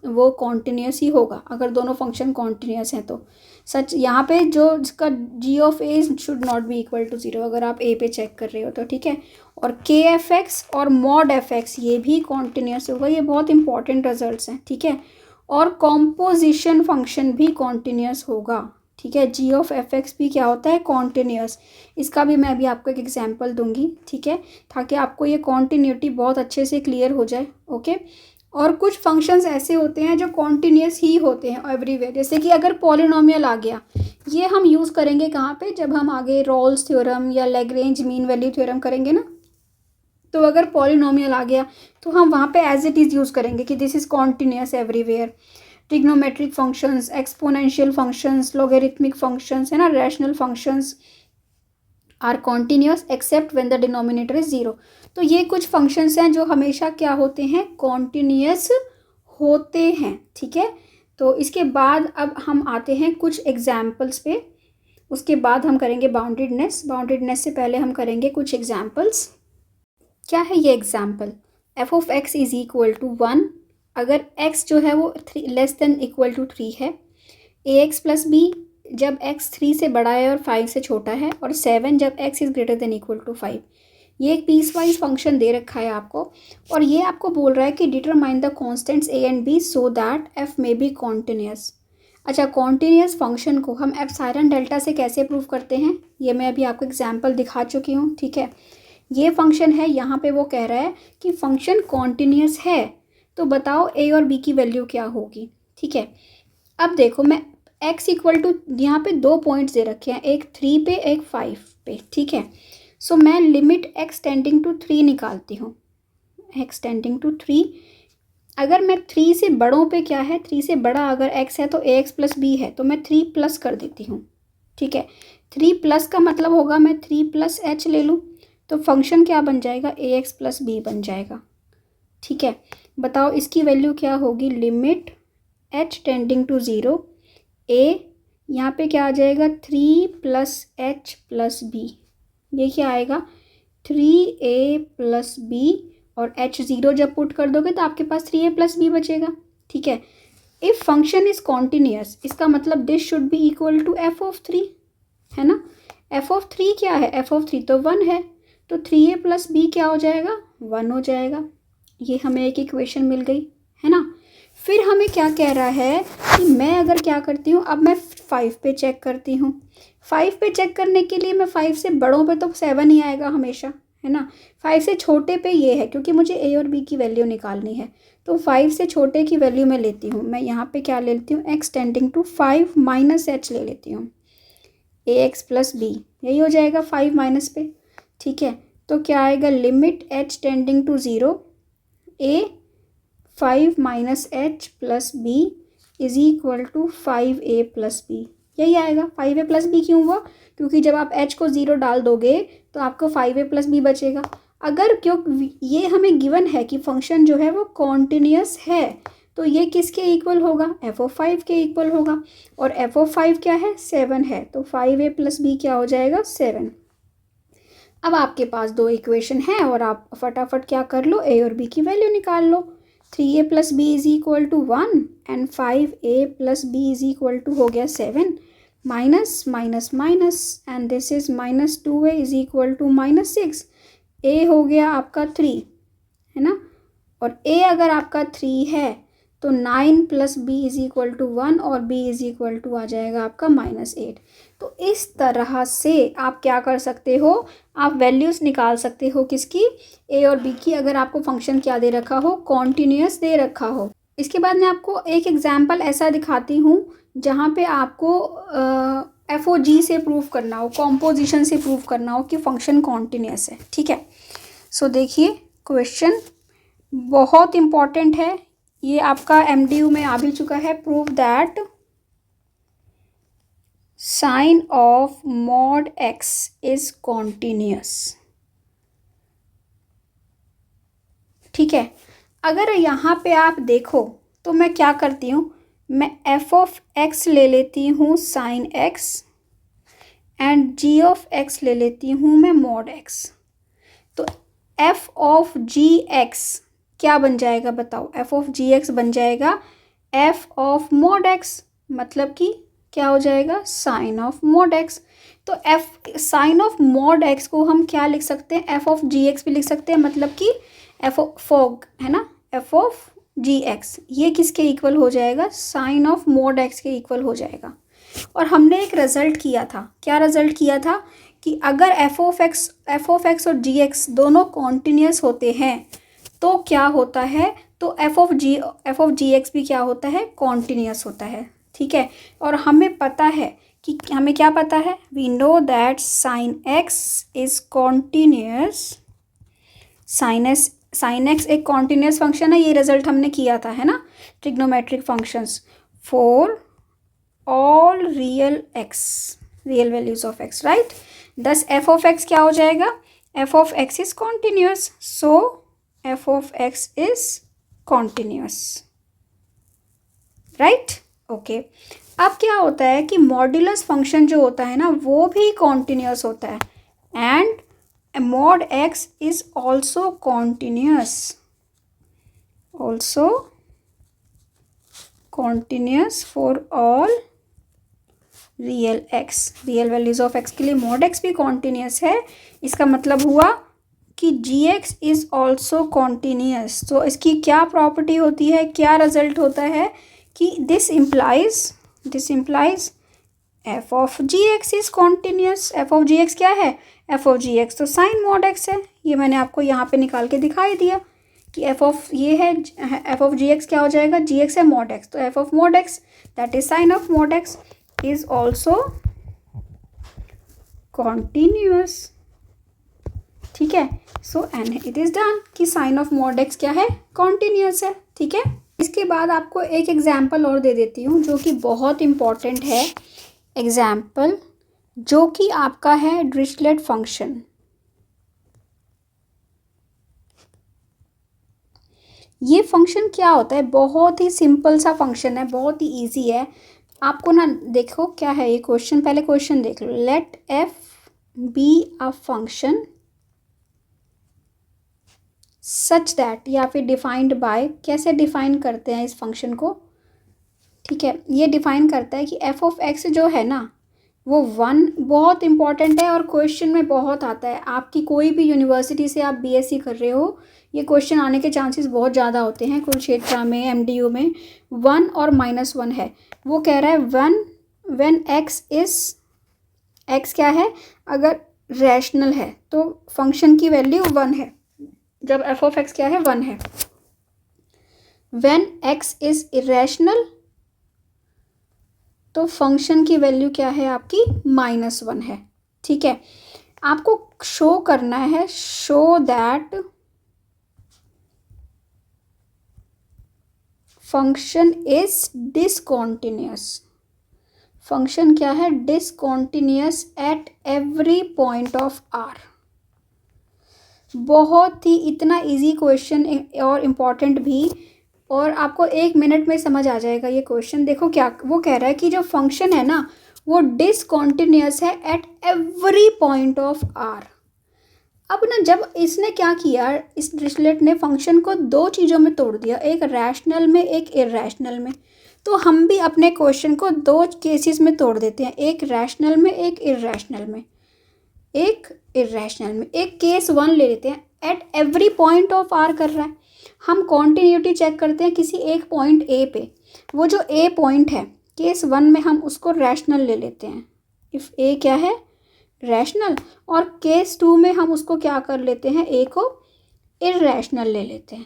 वो कॉन्टीन्यूस ही होगा, अगर दोनों फंक्शन कॉन्टीन्यूस हैं तो। सच यहाँ पे जो इसका g of a should not be equal to 0, अगर आप ए पे चेक कर रहे हो तो, ठीक है। और के एफ एक्स और मॉड एफ एक्स ये भी कॉन्टीन्यूस होगा, ये बहुत इंपॉर्टेंट रिजल्ट्स हैं, ठीक है। और कॉम्पोजिशन फंक्शन भी कॉन्टीन्यूस होगा, ठीक है। जी ऑफ एफ एक्स भी क्या होता है, कॉन्टीन्यूस। इसका भी मैं अभी आपको एक एग्जांपल दूंगी, ठीक है, ताकि आपको ये कॉन्टीन्यूटी बहुत अच्छे से क्लियर हो जाए, ओके। और कुछ फंक्शंस ऐसे होते हैं जो कॉन्टीन्यूस ही होते हैं एवरीवेयर, जैसे कि अगर पॉलिनोमियल आ गया, ये हम यूज़ करेंगे कहाँ पे, जब हम आगे रोल्स थ्योरम या लैग्रेंज मीन वैल्यू थ्योरम करेंगे ना, तो अगर पॉलिनोमियल आ गया तो हम वहाँ पे एज इट इज़ यूज़ करेंगे कि this is continuous everywhere. Trigonometric functions, exponential functions, logarithmic functions, है ना, rational functions are continuous except when the denominator is 0। तो ये कुछ फंक्शंस हैं जो हमेशा क्या होते हैं, कॉन्टीन्यूस होते हैं, ठीक है। तो इसके बाद अब हम आते हैं कुछ एग्जाम्पल्स पे, उसके बाद हम करेंगे बाउंडेडनेस से पहले हम करेंगे कुछ एग्जाम्पल्स। क्या है ये example, f of x is equal to 1 अगर x जो है वो लेस देन इक्वल टू 3 है, ए एक्स प्लस बी जब x 3 से बड़ा है और 5 से छोटा है, और 7 जब x is greater than equal to 5। ये एक पीस वाइज फंक्शन दे रखा है आपको, और ये आपको बोल रहा है कि determine the constants a and b so that f may be continuous. अच्छा, कॉन्टीन्यूस फंक्शन को हम एप्सिलॉन डेल्टा से कैसे प्रूव करते हैं, ये मैं अभी आपको एग्जाम्पल दिखा चुकी हूँ, ठीक है। ये फंक्शन है, यहाँ पे वो कह रहा है कि फंक्शन कॉन्टीन्यूस है, तो बताओ ए और बी की वैल्यू क्या होगी, ठीक है। अब देखो मैं x इक्वल टू, यहाँ पे दो पॉइंट्स दे रखे हैं, एक 3 पे एक 5 पे, ठीक है। सो मैं लिमिट x टेंडिंग टू 3 निकालती हूँ, x टेंडिंग टू 3। अगर मैं 3 से बड़ों पे क्या है, 3 से बड़ा अगर x है तो ax प्लस b है, तो मैं 3 प्लस कर देती हूँ, ठीक है। 3 प्लस का मतलब होगा मैं 3 प्लस h ले लूँ, तो फंक्शन क्या बन जाएगा, ax प्लस b बन जाएगा, ठीक है। बताओ इसकी वैल्यू क्या होगी, limit h tending to 0, a यहाँ पे क्या आ जाएगा 3 प्लस h प्लस b, ये क्या आएगा 3a प्लस b, और h 0 जब पुट कर दोगे तो आपके पास 3a प्लस b बचेगा, ठीक है। इफ़ फंक्शन इज कॉन्टीन्यूस, इसका मतलब this should be equal to f of 3, है ना। f ऑफ 3 क्या है, f ऑफ 3 तो 1 है, तो 3a प्लस बी क्या हो जाएगा, 1 हो जाएगा। ये हमें एक इक्वेशन मिल गई, है ना। फिर हमें क्या कह रहा है कि मैं अगर क्या करती हूँ, अब मैं 5 पे चेक करती हूँ। 5 पे चेक करने के लिए मैं 5 से बड़ों पे तो 7 ही आएगा हमेशा, है ना। 5 से छोटे पे ये है, क्योंकि मुझे a और b की वैल्यू निकालनी है। तो 5 से छोटे की वैल्यू मैं लेती हूँ, मैं यहाँ पे क्या ले लेती हूँ, x tending to 5 minus h ले लेती हूँ, ax प्लस बी, यही हो जाएगा 5 माइनस पे, ठीक है। तो क्या आएगा, limit h tending to 0 a 5 minus h plus b is equal to 5a plus b, यही आएगा। 5a प्लस बी क्यों हुआ, क्योंकि जब आप h को 0 डाल दोगे तो आपको 5a प्लस बी बचेगा। अगर क्यों ये हमें गिवन है कि फंक्शन जो है वो कॉन्टिन्यूस है, तो ये किसके इक्वल होगा, f(5) के इक्वल होगा। और f(5) क्या है, 7 है, तो 5a प्लस बी क्या हो जाएगा, 7। अब आपके पास दो इक्वेशन है और आप फटाफट क्या कर लो, a और b की वैल्यू निकाल लो। 3a plus b is equal to 1 and 5a plus b is equal to हो गया 7, minus minus minus and this is minus 2a is equal to -6। a हो गया आपका 3, है ना, और a अगर आपका 3 है तो 9 plus b is equal to 1 और b इज इक्वल टू आ जाएगा आपका -8। तो इस तरह से आप क्या कर सकते हो, आप वैल्यूज़ निकाल सकते हो किसकी, a और b की, अगर आपको फंक्शन क्या दे रखा हो, कॉन्टिन्यूस दे रखा हो। इसके बाद मैं आपको एक एग्जाम्पल ऐसा दिखाती हूँ जहाँ पे आपको FOG से प्रूव करना हो, कॉम्पोजिशन से प्रूव करना हो कि फंक्शन कॉन्टिन्यूस है, ठीक है। सो देखिए क्वेश्चन बहुत इम्पॉर्टेंट है, ये आपका MDU में आ भी चुका है। Prove that sine of mod x is continuous, ठीक है। अगर यहाँ पे आप देखो तो मैं क्या करती हूँ, मैं f(x) ले लेती हूँ साइन x एंड g(x) ले लेती हूँ मैं मॉड x। तो f(g(x) क्या बन जाएगा बताओ, f(g(x) बन जाएगा f (mod x), मतलब कि क्या हो जाएगा, साइन ऑफ मॉड x। तो साइन ऑफ मॉड x को हम क्या लिख सकते हैं, f(g(x) भी लिख सकते हैं, मतलब कि fog है ना, f(g(x) ये किसके इक्वल हो जाएगा, साइन ऑफ मॉड x के इक्वल हो जाएगा। और हमने एक रिजल्ट किया था, क्या रिजल्ट किया था कि अगर f(x) और g(x) दोनों कॉन्टिन्यूस होते हैं तो क्या होता है, तो f(g(x) भी क्या होता है, कॉन्टिन्यूस होता है, ठीक है। और हमें पता है कि हमें क्या पता है, we know that sine x is continuous, sine x एक कॉन्टिन्यूस फंक्शन है, ये रिजल्ट हमने किया था, है ना, trigonometric functions for all real values of x, right. Thus f(x) क्या हो जाएगा, f(x) is continuous, so f(x) is continuous, right, okay. अब क्या होता है कि मॉड्यूलस फंक्शन जो होता है ना वो भी कॉन्टिन्यूस होता है, and mod x is also continuous, for all real values of x के लिए मॉड x भी कॉन्टिन्यूस है। इसका मतलब हुआ कि gx इज ऑल्सो कॉन्टिन्यूस। तो इसकी क्या प्रॉपर्टी होती है, क्या रिजल्ट होता है कि this implies f(g(x) is continuous. f(g(x) क्या है, f(g(x) तो साइन मॉड x है, ये मैंने आपको यहाँ पे निकाल के दिखाई दिया कि ये है f(g(x) क्या हो जाएगा, gx है मॉड x, तो f (mod x) that is sine of mod x is also continuous, ठीक है। So and it is done कि साइन ऑफ मॉड x क्या है, कॉन्टिन्यूस है, ठीक है। इसके बाद आपको एक एग्जाम्पल और दे देती हूँ जो कि बहुत इम्पॉर्टेंट है एग्जाम्पल, जो कि आपका है डिरिचलेट फंक्शन। ये फंक्शन क्या होता है, बहुत ही सिंपल सा फंक्शन है, बहुत ही इजी है। आपको ना देखो क्या है ये क्वेश्चन, पहले क्वेश्चन देख लो। Let f be a function such that, या फिर डिफाइंड बाय, कैसे डिफाइन करते हैं इस फंक्शन को, ठीक है। ये डिफाइन करता है कि f(x) जो है ना वो 1 बहुत इम्पॉर्टेंट है और क्वेश्चन में बहुत आता है। आपकी कोई भी यूनिवर्सिटी से आप बीएससी कर रहे हो, ये क्वेश्चन आने के चांसेस बहुत ज़्यादा होते हैं। कुरुक्षेत्र में, एमडीयू में 1 और -1 है। वो कह रहा है व्हेन एक्स क्या है, अगर रैशनल है तो फंक्शन की वैल्यू 1 है। जब एफ ऑफ एक्स क्या है, 1 है। व्हेन एक्स इज इरेशनल तो फंक्शन की वैल्यू क्या है आपकी, -1 है। ठीक है, आपको शो करना है, show that function is discontinuous. Function क्या है, discontinuous at every point of R. बहुत ही इतना इजी क्वेश्चन और इम्पॉर्टेंट भी, और आपको 1 मिनट में समझ आ जाएगा ये क्वेश्चन। देखो क्या वो कह रहा है कि जो फंक्शन है ना वो डिसकॉन्टिन्यूअस है at every point of R. अब ना जब इसने क्या किया, इस डिरिचलेट ने फंक्शन को 2 चीज़ों में तोड़ दिया, एक रैशनल में एक इरेशनल में। तो हम भी अपने क्वेश्चन को 2 केसेस में तोड़ देते हैं, एक रैशनल में एक इरेशनल में। एक केस 1 ले लेते हैं, at every point of R कर रहा है। हम कॉन्टिन्यूटी चेक करते हैं किसी एक पॉइंट ए पे। वो जो ए पॉइंट है केस 1 में हम उसको रैशनल ले लेते हैं, इफ़ ए क्या है, रैशनल। और केस 2 में हम उसको क्या कर लेते हैं, ए को इरेशनल ले लेते हैं।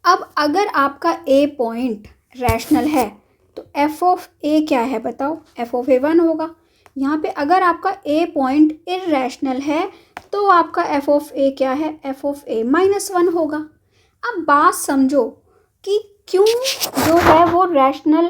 अब अगर आपका ए पॉइंट रैशनल है तो एफ ऑफ ए क्या है बताओ, एफ ऑफ ए 1 होगा। यहाँ पे अगर आपका ए पॉइंट इरेशनल है तो आपका एफ ऑफ ए क्या है, एफ ऑफ ए -1 होगा। अब बात समझो कि क्यों जो है वो रैशनल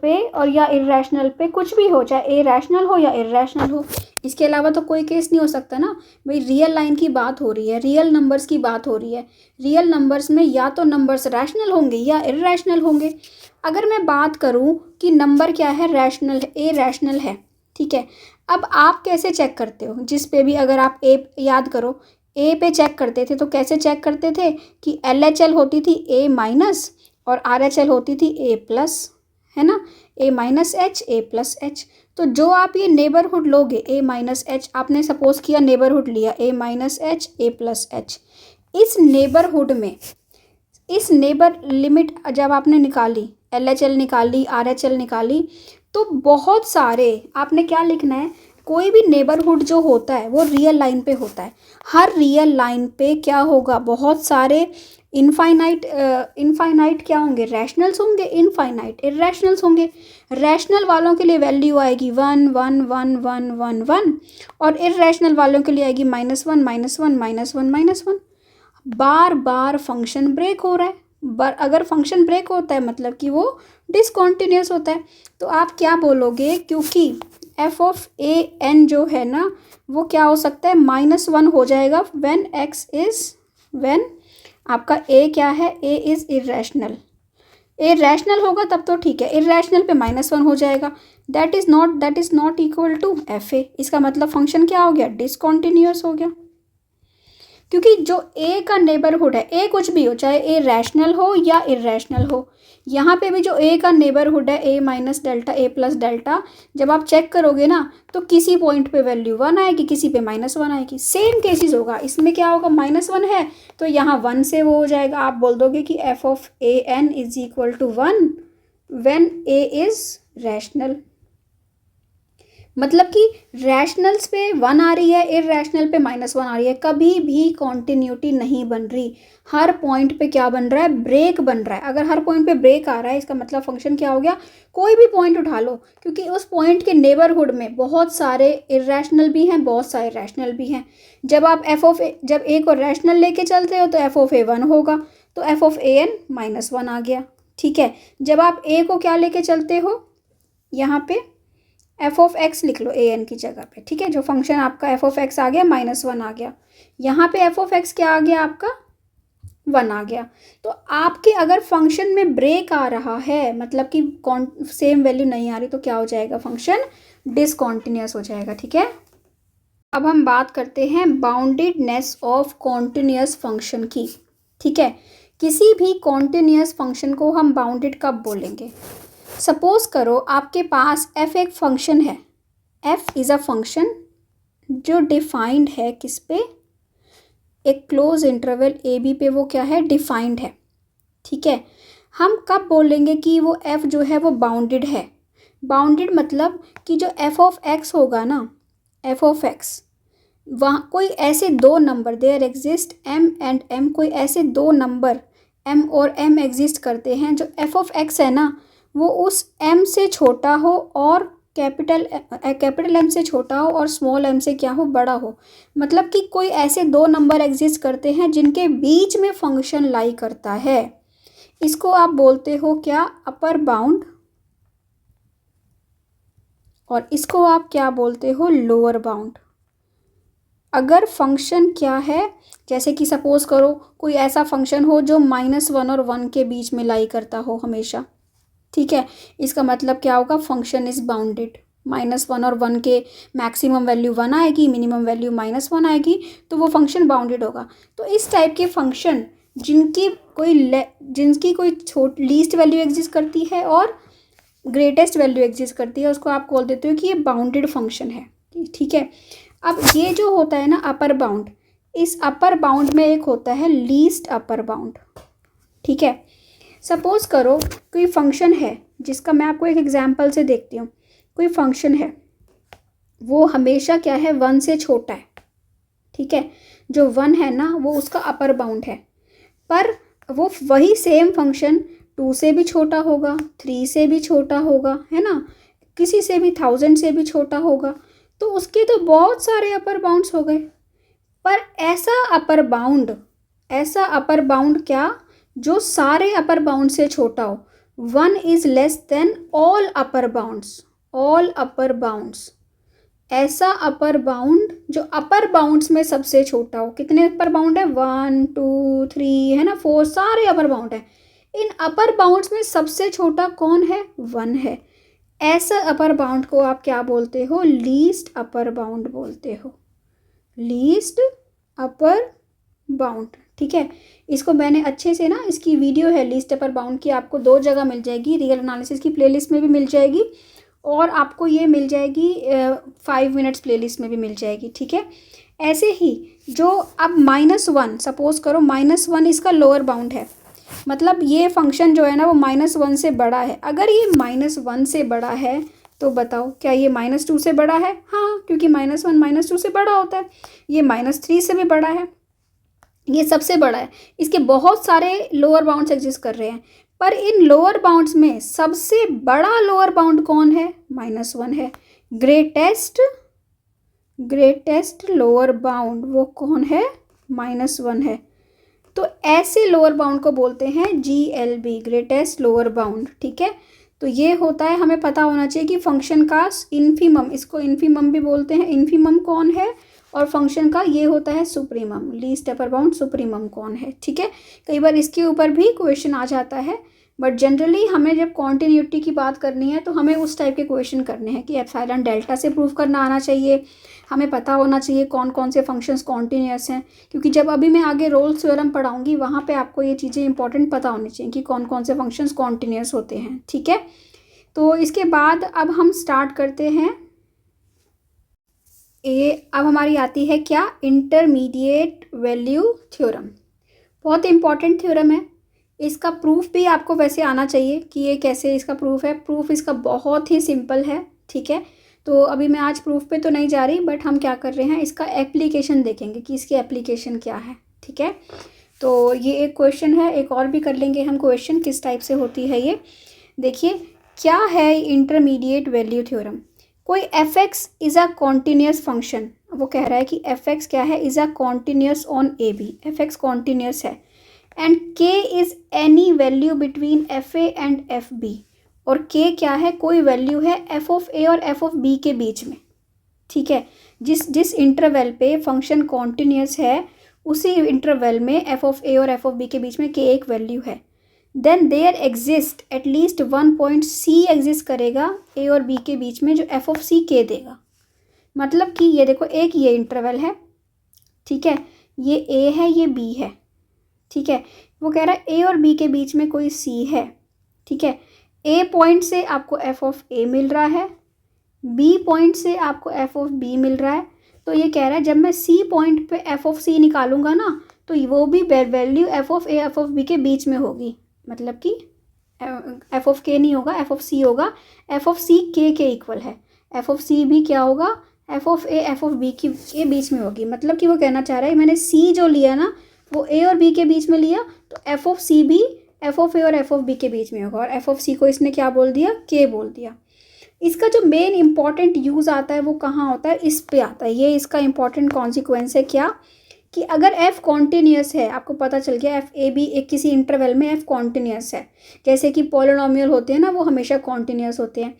पे और या इरेशनल पे कुछ भी हो, चाहे ए रैशनल हो या इरेशनल हो, इसके अलावा तो कोई केस नहीं हो सकता ना भाई। रियल लाइन की बात हो रही है, रियल नंबर्स की बात हो रही है। रियल नंबर्स में या तो नंबर्स रैशनल होंगे या इरेशनल होंगे। अगर मैं बात करूं कि नंबर क्या है, रैशनल, ए रैशनल है, ठीक है। अब आप कैसे चेक करते हो, जिस पे भी अगर आप ए याद करो, ए पे चेक करते थे तो कैसे चेक करते थे कि LHL होती थी ए माइनस और RHL होती थी ए प्लस, है ना, a minus h a plus h. तो जो आप ये नेबरहुड लोगे ए माइनस एच, आपने सपोज किया नेबरहुड लिया a minus h a plus h, इस नेबरहुड में, इस नेबर लिमिट जब आपने निकाली, LHL निकाली, RHL निकाली, तो बहुत सारे आपने क्या लिखना है, कोई भी नेबरहुड जो होता है वो रियल लाइन पे होता है। हर रियल लाइन पे क्या होगा, बहुत सारे इनफाइनाइट क्या होंगे, रैशनल्स होंगे, इनफाइनाइट इरेशनल्स होंगे। रैशनल वालों के लिए वैल्यू आएगी 1 1 1 1 1 1 और इरेशनल वालों के लिए आएगी -1 -1 -1 -1। बार बार फंक्शन ब्रेक हो रहा है। अगर फंक्शन ब्रेक होता है मतलब कि वो डिसकॉन्टिन्यूस होता है। तो आप क्या बोलोगे, क्योंकि एफ ऑफ ए एन जो है ना वो क्या हो सकता है, -1 हो जाएगा व्हेन आपका ए क्या है, A is irrational. A rational होगा तब तो ठीक है, इरेशनल पे -1 हो जाएगा। That is not equal to f a. इसका मतलब फंक्शन क्या हो गया, डिसकॉन्टिन्यूस हो गया। क्योंकि जो ए का नेबरहुड है, ए कुछ भी हो, चाहे ए रैशनल हो या इरेशनल हो, यहाँ पे भी जो ए का नेबरहुड है ए minus delta A plus delta, जब आप चेक करोगे ना तो किसी पॉइंट पे वैल्यू 1 आएगी, किसी पे -1 आएगी। सेम केसेस होगा, इसमें क्या होगा, -1 है तो यहाँ 1 से वो हो जाएगा। आप बोल दोगे कि f of a n is equal to 1 when a is rational. मतलब कि रैशनल्स पे 1 आ रही है, इरेशनल पे -1 आ रही है, कभी भी कॉन्टिन्यूटी नहीं बन रही। हर पॉइंट पे क्या बन रहा है, ब्रेक बन रहा है। अगर हर पॉइंट पे ब्रेक आ रहा है इसका मतलब फंक्शन क्या हो गया, कोई भी पॉइंट उठा लो, क्योंकि उस पॉइंट के नेबरहुड में बहुत सारे इरेशनल भी हैं, बहुत सारे रैशनल भी हैं। जब आप जब ए को रैशनल लेके चलते हो तो एफ ऑफ ए 1 होगा, तो एफ ऑफ ए एन -1 आ गया। ठीक है, जब आप ए को क्या लेके चलते हो, यहाँ पे एफ ऑफ एक्स लिख लो ए एन की जगह पे। ठीक है, जो फंक्शन आपका एफ ऑफ एक्स आ गया -1 आ गया, यहाँ पे एफ ऑफ एक्स क्या आ गया आपका 1 आ गया। तो आपके अगर फंक्शन में ब्रेक आ रहा है, मतलब कि सेम वैल्यू नहीं आ रही, तो क्या हो जाएगा, फंक्शन डिसकॉन्टिन्यूस हो जाएगा। ठीक है, अब हम बात करते हैं बाउंडेडनेस ऑफ कॉन्टिन्यूस फंक्शन की। ठीक है, किसी भी कॉन्टिन्यूस फंक्शन को हम बाउंडेड कब बोलेंगे, सपोज करो आपके पास f एक फंक्शन है, f इज़ अ फंक्शन जो डिफाइंड है किस पे, एक क्लोज इंटरवल ए बी पे वो क्या है, डिफाइंड है। ठीक है, हम कब बोलेंगे कि वो f जो है वो बाउंडेड है? बाउंडेड मतलब कि जो f ऑफ x होगा ना, f ऑफ x, वहाँ कोई ऐसे दो number, there exist m and m, कोई ऐसे दो नंबर m और m एग्जिस्ट करते हैं जो f ऑफ x है ना, वो उस m से छोटा हो और कैपिटल M से छोटा हो और स्मॉल m से क्या हो, बड़ा हो। मतलब कि कोई ऐसे दो नंबर एग्जिस्ट करते हैं जिनके बीच में फंक्शन लाई करता है। इसको आप बोलते हो क्या, अपर बाउंड, और इसको आप क्या बोलते हो, लोअर बाउंड। अगर फंक्शन क्या है, जैसे कि सपोज करो कोई ऐसा फंक्शन हो जो -1 और 1 के बीच में लाई करता हो हमेशा। ठीक है, इसका मतलब क्या होगा, फंक्शन इज़ बाउंडेड। -1 और 1 के मैक्सिमम वैल्यू 1 आएगी, मिनिमम वैल्यू -1 आएगी, तो वो फंक्शन बाउंडेड होगा। तो इस टाइप के फंक्शन जिनकी कोई लीस्ट वैल्यू एग्जिस्ट करती है और ग्रेटेस्ट वैल्यू एग्जिस्ट करती है, उसको आप बोल देते हो कि ये बाउंडेड फंक्शन है। ठीक है, अब ये जो होता है ना अपर बाउंड, इस अपर बाउंड में एक होता है लीस्ट अपर बाउंड। ठीक है, सपोज करो कोई फंक्शन है जिसका मैं आपको एक एग्जांपल से देखती हूँ। कोई फंक्शन है वो हमेशा क्या है, 1 से छोटा है। ठीक है, जो 1 है ना वो उसका अपर बाउंड है, पर वो वही सेम फंक्शन 2 से भी छोटा होगा, 3 से भी छोटा होगा, है ना, किसी से भी 1000 से भी छोटा होगा, तो उसके तो बहुत सारे अपर बाउंड्स हो गए। पर ऐसा अपर बाउंड क्या, जो सारे अपर बाउंड से छोटा हो। 1 is less then all upper bounds. ऐसा अपर बाउंड जो अपर बाउंड्स में सबसे छोटा हो। कितने अपर बाउंड है, 1 2 3 है ना, 4, सारे अपर बाउंड है। इन अपर बाउंड्स में सबसे छोटा कौन है, 1 है। ऐसा अपर बाउंड को आप क्या बोलते हो, लीस्ट अपर बाउंड बोलते हो, लीस्ट अपर बाउंड। ठीक है, इसको मैंने अच्छे से ना, इसकी वीडियो है लीस्ट अपर बाउंड की, आपको 2 जगह मिल जाएगी, रियल एनालिसिस की प्लेलिस्ट में भी मिल जाएगी और आपको ये मिल जाएगी 5 मिनट्स प्लेलिस्ट में भी मिल जाएगी। ठीक है, ऐसे ही जो अब -1, सपोज करो -1 इसका लोअर बाउंड है, मतलब ये फंक्शन जो है ना वो -1 से बड़ा है। अगर ये -1 से बड़ा है तो बताओ क्या ये -2 से बड़ा है? हाँ, क्योंकि -1 -2 से बड़ा होता है। ये -3 से भी बड़ा है, ये सबसे बड़ा है। इसके बहुत सारे लोअर बाउंड्स एग्जिस्ट कर रहे हैं, पर इन लोअर बाउंड्स में सबसे बड़ा लोअर बाउंड कौन है, -1 है। ग्रेटेस्ट लोअर बाउंड वो कौन है, -1 है। तो ऐसे लोअर बाउंड को बोलते हैं GLB, ग्रेटेस्ट लोअर बाउंड। ठीक है, तो ये होता है, हमें पता होना चाहिए कि फंक्शन का इन्फीमम, इसको इन्फीमम भी बोलते हैं, इन्फीमम कौन है, और फंक्शन का ये होता है supremum, least upper bound supremum कौन है। ठीक है, कई बार इसके ऊपर भी क्वेश्चन आ जाता है, बट जनरली हमें जब कॉन्टिन्यूटी की बात करनी है तो हमें उस टाइप के क्वेश्चन करने हैं कि एप्सिलॉन डेल्टा से प्रूव करना आना चाहिए, हमें पता होना चाहिए कौन कौन से फंक्शंस कॉन्टिन्यूस हैं, क्योंकि जब अभी मैं आगे रोल्स थ्योरम पढ़ाऊंगी वहाँ पे आपको ये चीज़ें इंपॉर्टेंट पता होनी चाहिए कि कौन कौन से फंक्शंस कॉन्टिन्यूस होते हैं। ठीक है, तो इसके बाद अब हम स्टार्ट करते हैं। अब हमारी आती है क्या, इंटरमीडिएट वैल्यू थ्योरम। बहुत इंपॉर्टेंट थ्योरम है, इसका प्रूफ भी आपको वैसे आना चाहिए कि ये कैसे इसका प्रूफ है। प्रूफ इसका बहुत ही सिंपल है। ठीक है, तो अभी मैं आज प्रूफ पे तो नहीं जा रही, बट हम क्या कर रहे हैं, इसका एप्लीकेशन देखेंगे कि इसकी एप्लीकेशन क्या है। ठीक है, तो ये एक क्वेश्चन है, एक और भी कर लेंगे हम क्वेश्चन किस टाइप से होती है ये। देखिए क्या है इंटरमीडिएट वैल्यू थ्योरम। कोई f(x) is a continuous function, वो कह रहा है कि f(x) क्या है, is a continuous on AB, f(x) continuous है, and k is any value between fa and fb, और k क्या है, कोई वैल्यू है f ऑफ a और f ऑफ b के बीच में। ठीक है, जिस इंटरवल पे फंक्शन कॉन्टीन्यूस है उसी इंटरवल में f ऑफ a और f ऑफ b के बीच में k एक वैल्यू है, then there exist at least 1 point c exist करेगा a और b के बीच में, जो f ऑफ c k देगा। मतलब कि ये देखो, एक ये इंटरवल है, ठीक है, ये a है, ये b है। ठीक है, वो कह रहा है a और b के बीच में कोई c है। ठीक है, ए पॉइंट से आपको एफ ऑफ ए मिल रहा है, बी पॉइंट से आपको एफ ऑफ बी मिल रहा है। तो ये कह रहा है जब मैं सी पॉइंट पे एफ ऑफ सी निकालूंगा ना, तो वो भी value f of a f of b के बीच में होगी, मतलब कि एफ ऑफ के नहीं होगा, एफ ऑफ सी होगा। एफ ऑफ सी के इक्वल है, एफ ऑफ सी भी क्या होगा, f of a f of b के बीच में होगी। मतलब कि वो कहना चाह रहा है मैंने सी जो लिया ना वो ए और बी के बीच में लिया, तो एफ ऑफ सी भी एफ ऑफ ए और एफ ऑफ बी के बीच में होगा। और एफ ऑफ सी को इसने क्या बोल दिया, के बोल दिया। इसका जो मेन इंपॉर्टेंट यूज़ आता है वो कहाँ होता है, इस पे आता है। ये इसका इंपॉर्टेंट कॉन्सिक्वेंस है क्या, कि अगर एफ कॉन्टिन्यूस है, आपको पता चल गया एफ ए बी एक किसी इंटरवल में एफ कॉन्टिन्यूस है, जैसे कि पॉलिनोमियल होते हैं ना वो हमेशा कॉन्टिन्यूस होते हैं।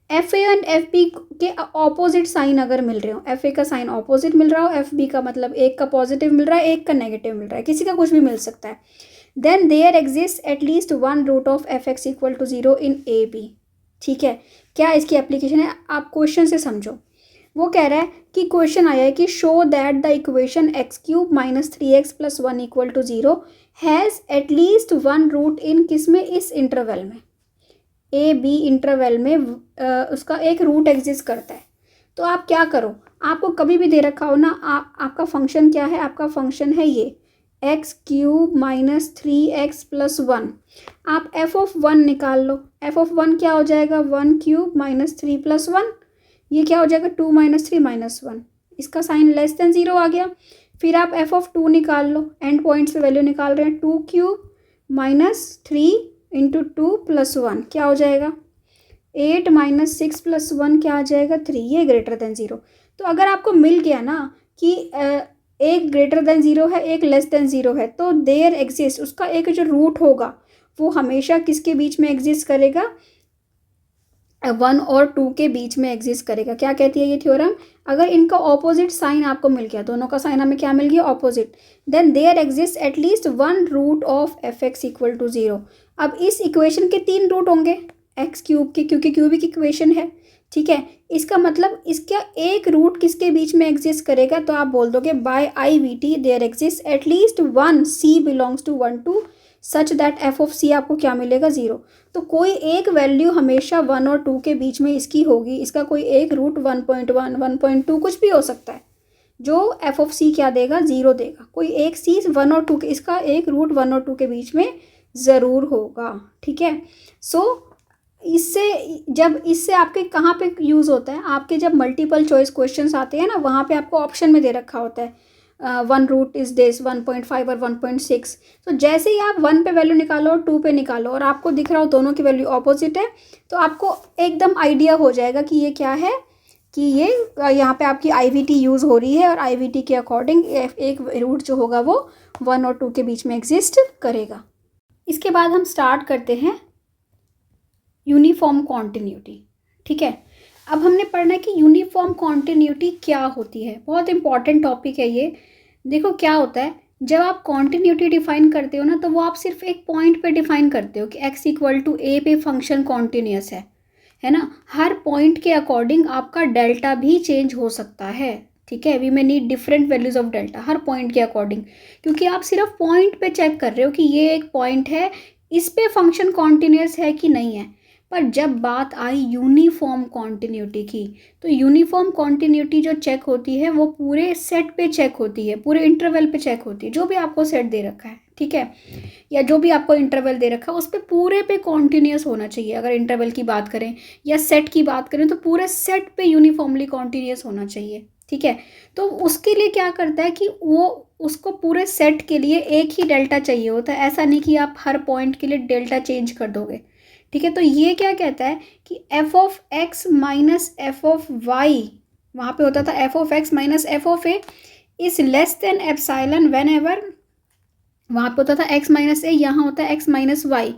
F a and f b के ऑपोजिट साइन अगर मिल रहे हो, एफ ए का साइन ऑपोजिट मिल रहा हो, एफ बी का मतलब एक का पॉजिटिव मिल रहा है, एक का नेगेटिव मिल रहा है, किसी का कुछ भी मिल सकता है, then there exist at least one root of f x equal to 0 in a b. ठीक है, क्या इसकी एप्लीकेशन है, आप क्वेश्चन से समझो। वो कह रहा है कि क्वेश्चन आया है कि show that the equation x cube minus 3x plus 1 equal to 0 has at least one root in किसमें, इस इंटरवल में, ए बी इंटरवल में उसका एक रूट एग्जिस्ट करता है। तो आप क्या करो, आपको कभी भी दे रखा हो ना, आपका फंक्शन क्या है, आपका फंक्शन है ये x cube minus 3x plus 1। आप एफ ऑफ 1 निकाल लो, एफ ऑफ 1 क्या हो जाएगा, 1 क्यूब माइनस 3 प्लस 1, ये क्या हो जाएगा 2 माइनस 3 माइनस 1, इसका साइन लेस देन 0 आ गया। फिर आप एफ ऑफ 2 निकाल लो, एंड पॉइंट्स पे वैल्यू निकाल रहे हैं, 2 क्यूब माइनस 3 इंटू 2 प्लस 1 क्या हो जाएगा 8 माइनस 6 प्लस 1 क्या आ जाएगा 3, ये ग्रेटर देन 0। तो अगर आपको मिल गया ना कि एक ग्रेटर देन 0 है, एक लेस देन 0 है, तो देयर एग्जिस्ट, उसका एक जो रूट होगा वो हमेशा किसके बीच में एग्जिस्ट करेगा, 1 और 2 के बीच में एग्जिस्ट करेगा। क्या कहती है ये थ्योरम, अगर इनका ऑपोजिट साइन आपको मिल गया, दोनों का साइन हमें क्या मिल गया opposite, then there exist at least one root of f x equal to 0। अब इस इक्वेशन के 3 रूट होंगे एक्स क्यूब के, क्योंकि क्यूबिक इक्वेशन है। ठीक है, इसका मतलब इसका एक रूट किसके बीच में एग्जिस्ट करेगा, तो आप बोल दोगे by I V T there exist at least one c belongs to 1 2 such that f of c आपको क्या मिलेगा 0। तो कोई एक वैल्यू हमेशा 1 और 2 के बीच में इसकी होगी, इसका कोई एक रूट 1.1 1.2 कुछ भी हो सकता है, जो एफ ऑफ सी क्या देगा 0 देगा। कोई एक सी 1 और 2 के, इसका एक रूट 1 और 2 के बीच में ज़रूर होगा। ठीक है, सो इससे आपके कहाँ पे यूज़ होता है, आपके जब मल्टीपल चॉइस क्वेश्चंस आते हैं ना, वहाँ पे आपको ऑप्शन में दे रखा होता है 1 रूट इज़ दिस 1.5 और 1.6। तो जैसे ही आप 1 पे वैल्यू निकालो और 2 पे निकालो और आपको दिख रहा हो दोनों की वैल्यू ऑपोजिट है, तो आपको एकदम आइडिया हो जाएगा कि ये क्या है, कि ये यहाँ पे आपकी IVT यूज़ हो रही है, और IVT के अकॉर्डिंग एक रूट जो होगा वो 1 और 2 के बीच में एग्जिस्ट करेगा। इसके बाद हम स्टार्ट करते हैं यूनिफॉर्म कॉन्टिन्यूटी। ठीक है, अब हमने पढ़ना है कि यूनिफॉर्म कॉन्टिन्यूटी क्या होती है, बहुत इंपॉर्टेंट टॉपिक है ये। देखो क्या होता है, जब आप कॉन्टिन्यूटी डिफाइन करते हो ना, तो वो आप सिर्फ एक पॉइंट पे डिफाइन करते हो कि x इक्वल टू ए पे फंक्शन कॉन्टिन्यूस है ना। हर पॉइंट के अकॉर्डिंग आपका डेल्टा भी चेंज हो सकता है। ठीक है, we may need different values of delta हर पॉइंट के अकॉर्डिंग, क्योंकि आप सिर्फ पॉइंट पे चेक कर रहे हो कि ये एक पॉइंट है, इस पे फंक्शन कॉन्टिन्यूस है कि नहीं है। पर जब बात आई यूनिफॉर्म कॉन्टिन्यूटी की, तो यूनिफॉर्म कॉन्टिन्यूटी जो चेक होती है वो पूरे सेट पे चेक होती है, पूरे इंटरवल पे चेक होती है। जो भी आपको सेट दे रखा है, ठीक है, या जो भी आपको इंटरवल दे रखा है, उस पर पूरे पे कॉन्टिन्यूस होना चाहिए। अगर इंटरवल की बात करें या सेट की बात करें, तो पूरे सेट पे यूनिफॉर्मली कॉन्टिन्यूस होना चाहिए। ठीक है, तो उसके लिए क्या करता है कि वो उसको पूरे सेट के लिए एक ही डेल्टा चाहिए होता है। ऐसा नहीं कि आप हर पॉइंट के लिए डेल्टा चेंज कर दोगे। ठीक है, तो ये क्या कहता है कि f of x minus f of y, वहाँ पे होता था f of x minus f of a is less than epsilon whenever, वहाँ पे होता था एक्स माइनस ए, यहाँ होता है एक्स माइनस वाई।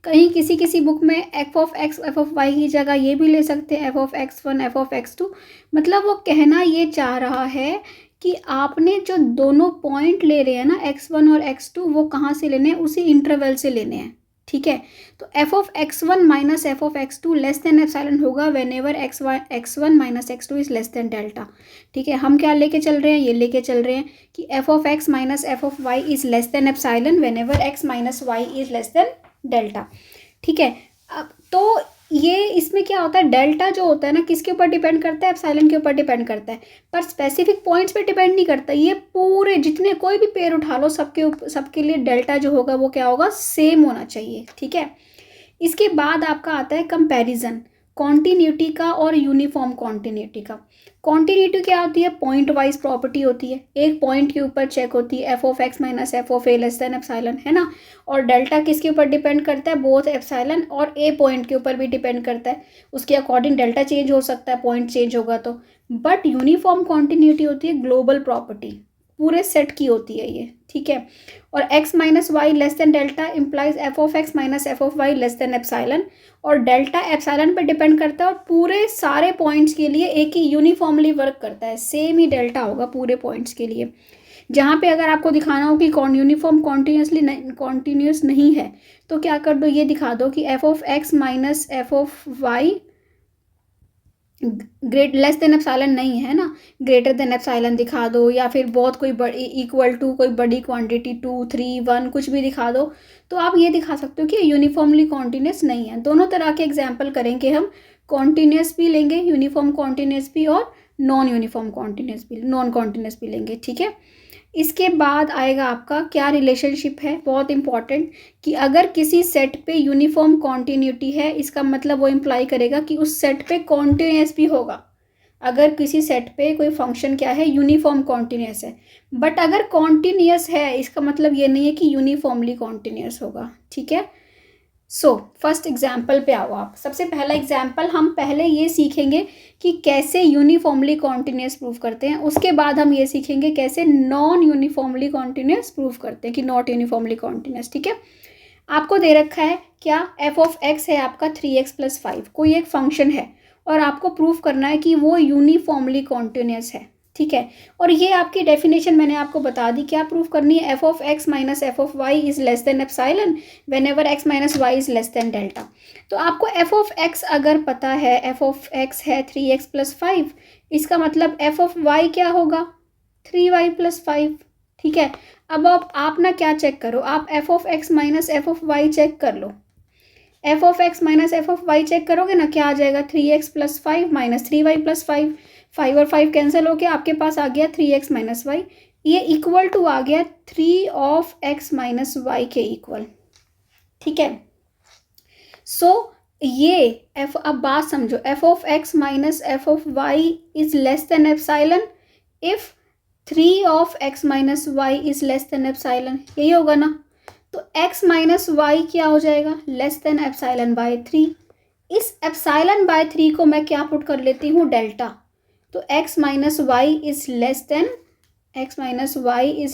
कहीं किसी किसी बुक में f of x f of y की जगह ये भी ले सकते हैं f of x 1 f of x 2। मतलब वो कहना ये चाह रहा है कि आपने जो दोनों पॉइंट ले रहे हैं ना x1 और x2, वो कहाँ से लेने हैं, उसी इंटरवल से लेने हैं। ठीक है, तो f of x1 minus f of x2 less than epsilon होगा whenever x1 minus x2 is less than delta. ठीक है, हम क्या लेके चल रहे हैं, ये लेके चल रहे हैं कि f of x minus f of y is less than epsilon whenever x minus y is less than delta. ठीक है, अब तो ये इसमें क्या होता है, डेल्टा जो होता है ना किसके ऊपर डिपेंड करता है, एप्सिलॉन के ऊपर डिपेंड करता है, पर स्पेसिफिक पॉइंट्स पे डिपेंड नहीं करता। ये पूरे जितने कोई भी पेयर उठा लो सबके लिए डेल्टा जो होगा वो क्या होगा, सेम होना चाहिए। ठीक है, इसके बाद आपका आता है कंपैरिजन कॉन्टिन्यूटी का और यूनिफॉर्म कॉन्टिन्यूटी का। कॉन्टिन्यूटी क्या होती है, पॉइंट वाइज प्रॉपर्टी होती है, एक पॉइंट के ऊपर चेक होती है, f of x minus f of a less than epsilon, है ना। और डेल्टा किसके ऊपर डिपेंड करता है, बोथ एप्सिलॉन और ए पॉइंट के ऊपर भी डिपेंड करता है। उसके अकॉर्डिंग डेल्टा चेंज हो सकता है, पॉइंट चेंज होगा तो। बट यूनिफॉर्म कॉन्टिन्यूटी होती है ग्लोबल प्रॉपर्टी, पूरे सेट की होती है ये। ठीक है, और x minus y less than delta implies f of x minus f of y less than epsilon. और डेल्टा एप्सिलॉन पे डिपेंड करता है और पूरे सारे पॉइंट्स के लिए एक ही यूनिफॉर्मली वर्क करता है, सेम ही डेल्टा होगा पूरे पॉइंट्स के लिए। जहाँ पे अगर आपको दिखाना हो कि यूनिफॉर्म कॉन्टिन्यूस नहीं है तो क्या कर दो, ये दिखा दो कि f of x minus f of y great less than epsilon नहीं है ना, ग्रेटर देन एप्सिलॉन दिखा दो, या फिर बहुत कोई बड़ी इक्वल टू कोई बड़ी क्वांटिटी 2 3 1 कुछ भी दिखा दो, तो आप ये दिखा सकते हो कि यूनिफॉर्मली कॉन्टिन्यूस नहीं है। दोनों तरह के एग्जाम्पल करेंगे हम, कॉन्टिन्यूस भी लेंगे, यूनिफॉर्म कॉन्टिन्यूस भी, और नॉन यूनिफॉर्म कॉन्टिन्यूस भी, नॉन कॉन्टिन्यूस भी लेंगे। ठीक है, इसके बाद आएगा आपका क्या रिलेशनशिप है, बहुत इंपॉर्टेंट, कि अगर किसी सेट पे यूनिफॉर्म कॉन्टिन्यूटी है इसका मतलब वो इम्प्लाई करेगा कि उस सेट पे कॉन्टिन्यूस भी होगा। अगर किसी सेट पे कोई फंक्शन क्या है, यूनिफॉर्म कॉन्टिन्यूस है, बट अगर कॉन्टिन्यूस है इसका मतलब ये नहीं है कि यूनिफॉर्मली कॉन्टिन्यूस होगा। ठीक है, सो फर्स्ट एग्जाम्पल पे आओ आप। सबसे पहला एग्जाम्पल हम पहले ये सीखेंगे कि कैसे यूनिफॉर्मली कॉन्टिन्यूस प्रूव करते हैं, उसके बाद हम ये सीखेंगे कैसे नॉन यूनिफॉर्मली कॉन्टिन्यूस प्रूव करते हैं, कि नॉट यूनिफॉर्मली कॉन्टिन्यूस। ठीक है, आपको दे रखा है क्या, एफ ऑफ एक्स है आपका 3x + 5, कोई एक फंक्शन है और आपको प्रूव करना है कि वो यूनिफॉर्मली कॉन्टिन्यूस है। ठीक है, और ये आपकी डेफिनेशन मैंने आपको बता दी, क्या प्रूव करनी है, f of x minus f of y is less than epsilon whenever x minus y is less than delta. तो आपको एफ ऑफ एक्स अगर पता है, एफ ऑफ एक्स है 3x + 5, इसका मतलब एफ ऑफ वाई क्या होगा, 3y + 5। ठीक है, अब आप ना क्या चेक करो, आप f of x minus f of y check कर लो। F of x minus f of y check करोगे ना, क्या आ जाएगा, 3x + 5 माइनस 3y + 5, 5 और 5 कैंसिल हो गया, आपके पास आ गया 3x माइनस वाई, ये इक्वल टू आ गया 3 ऑफ एक्स माइनस वाई के इक्वल। ठीक है, सो ये एफ, अब बात समझो, f of x minus f of y is less than epsilon if 3 of x minus y is less than epsilon, यही होगा ना। तो x माइनस वाई क्या हो जाएगा, लेस देन एप्सिलॉन बाय 3। इस एप्सिलॉन बाय 3 को मैं क्या पुट कर लेती हूँ, डेल्टा। तो x minus y is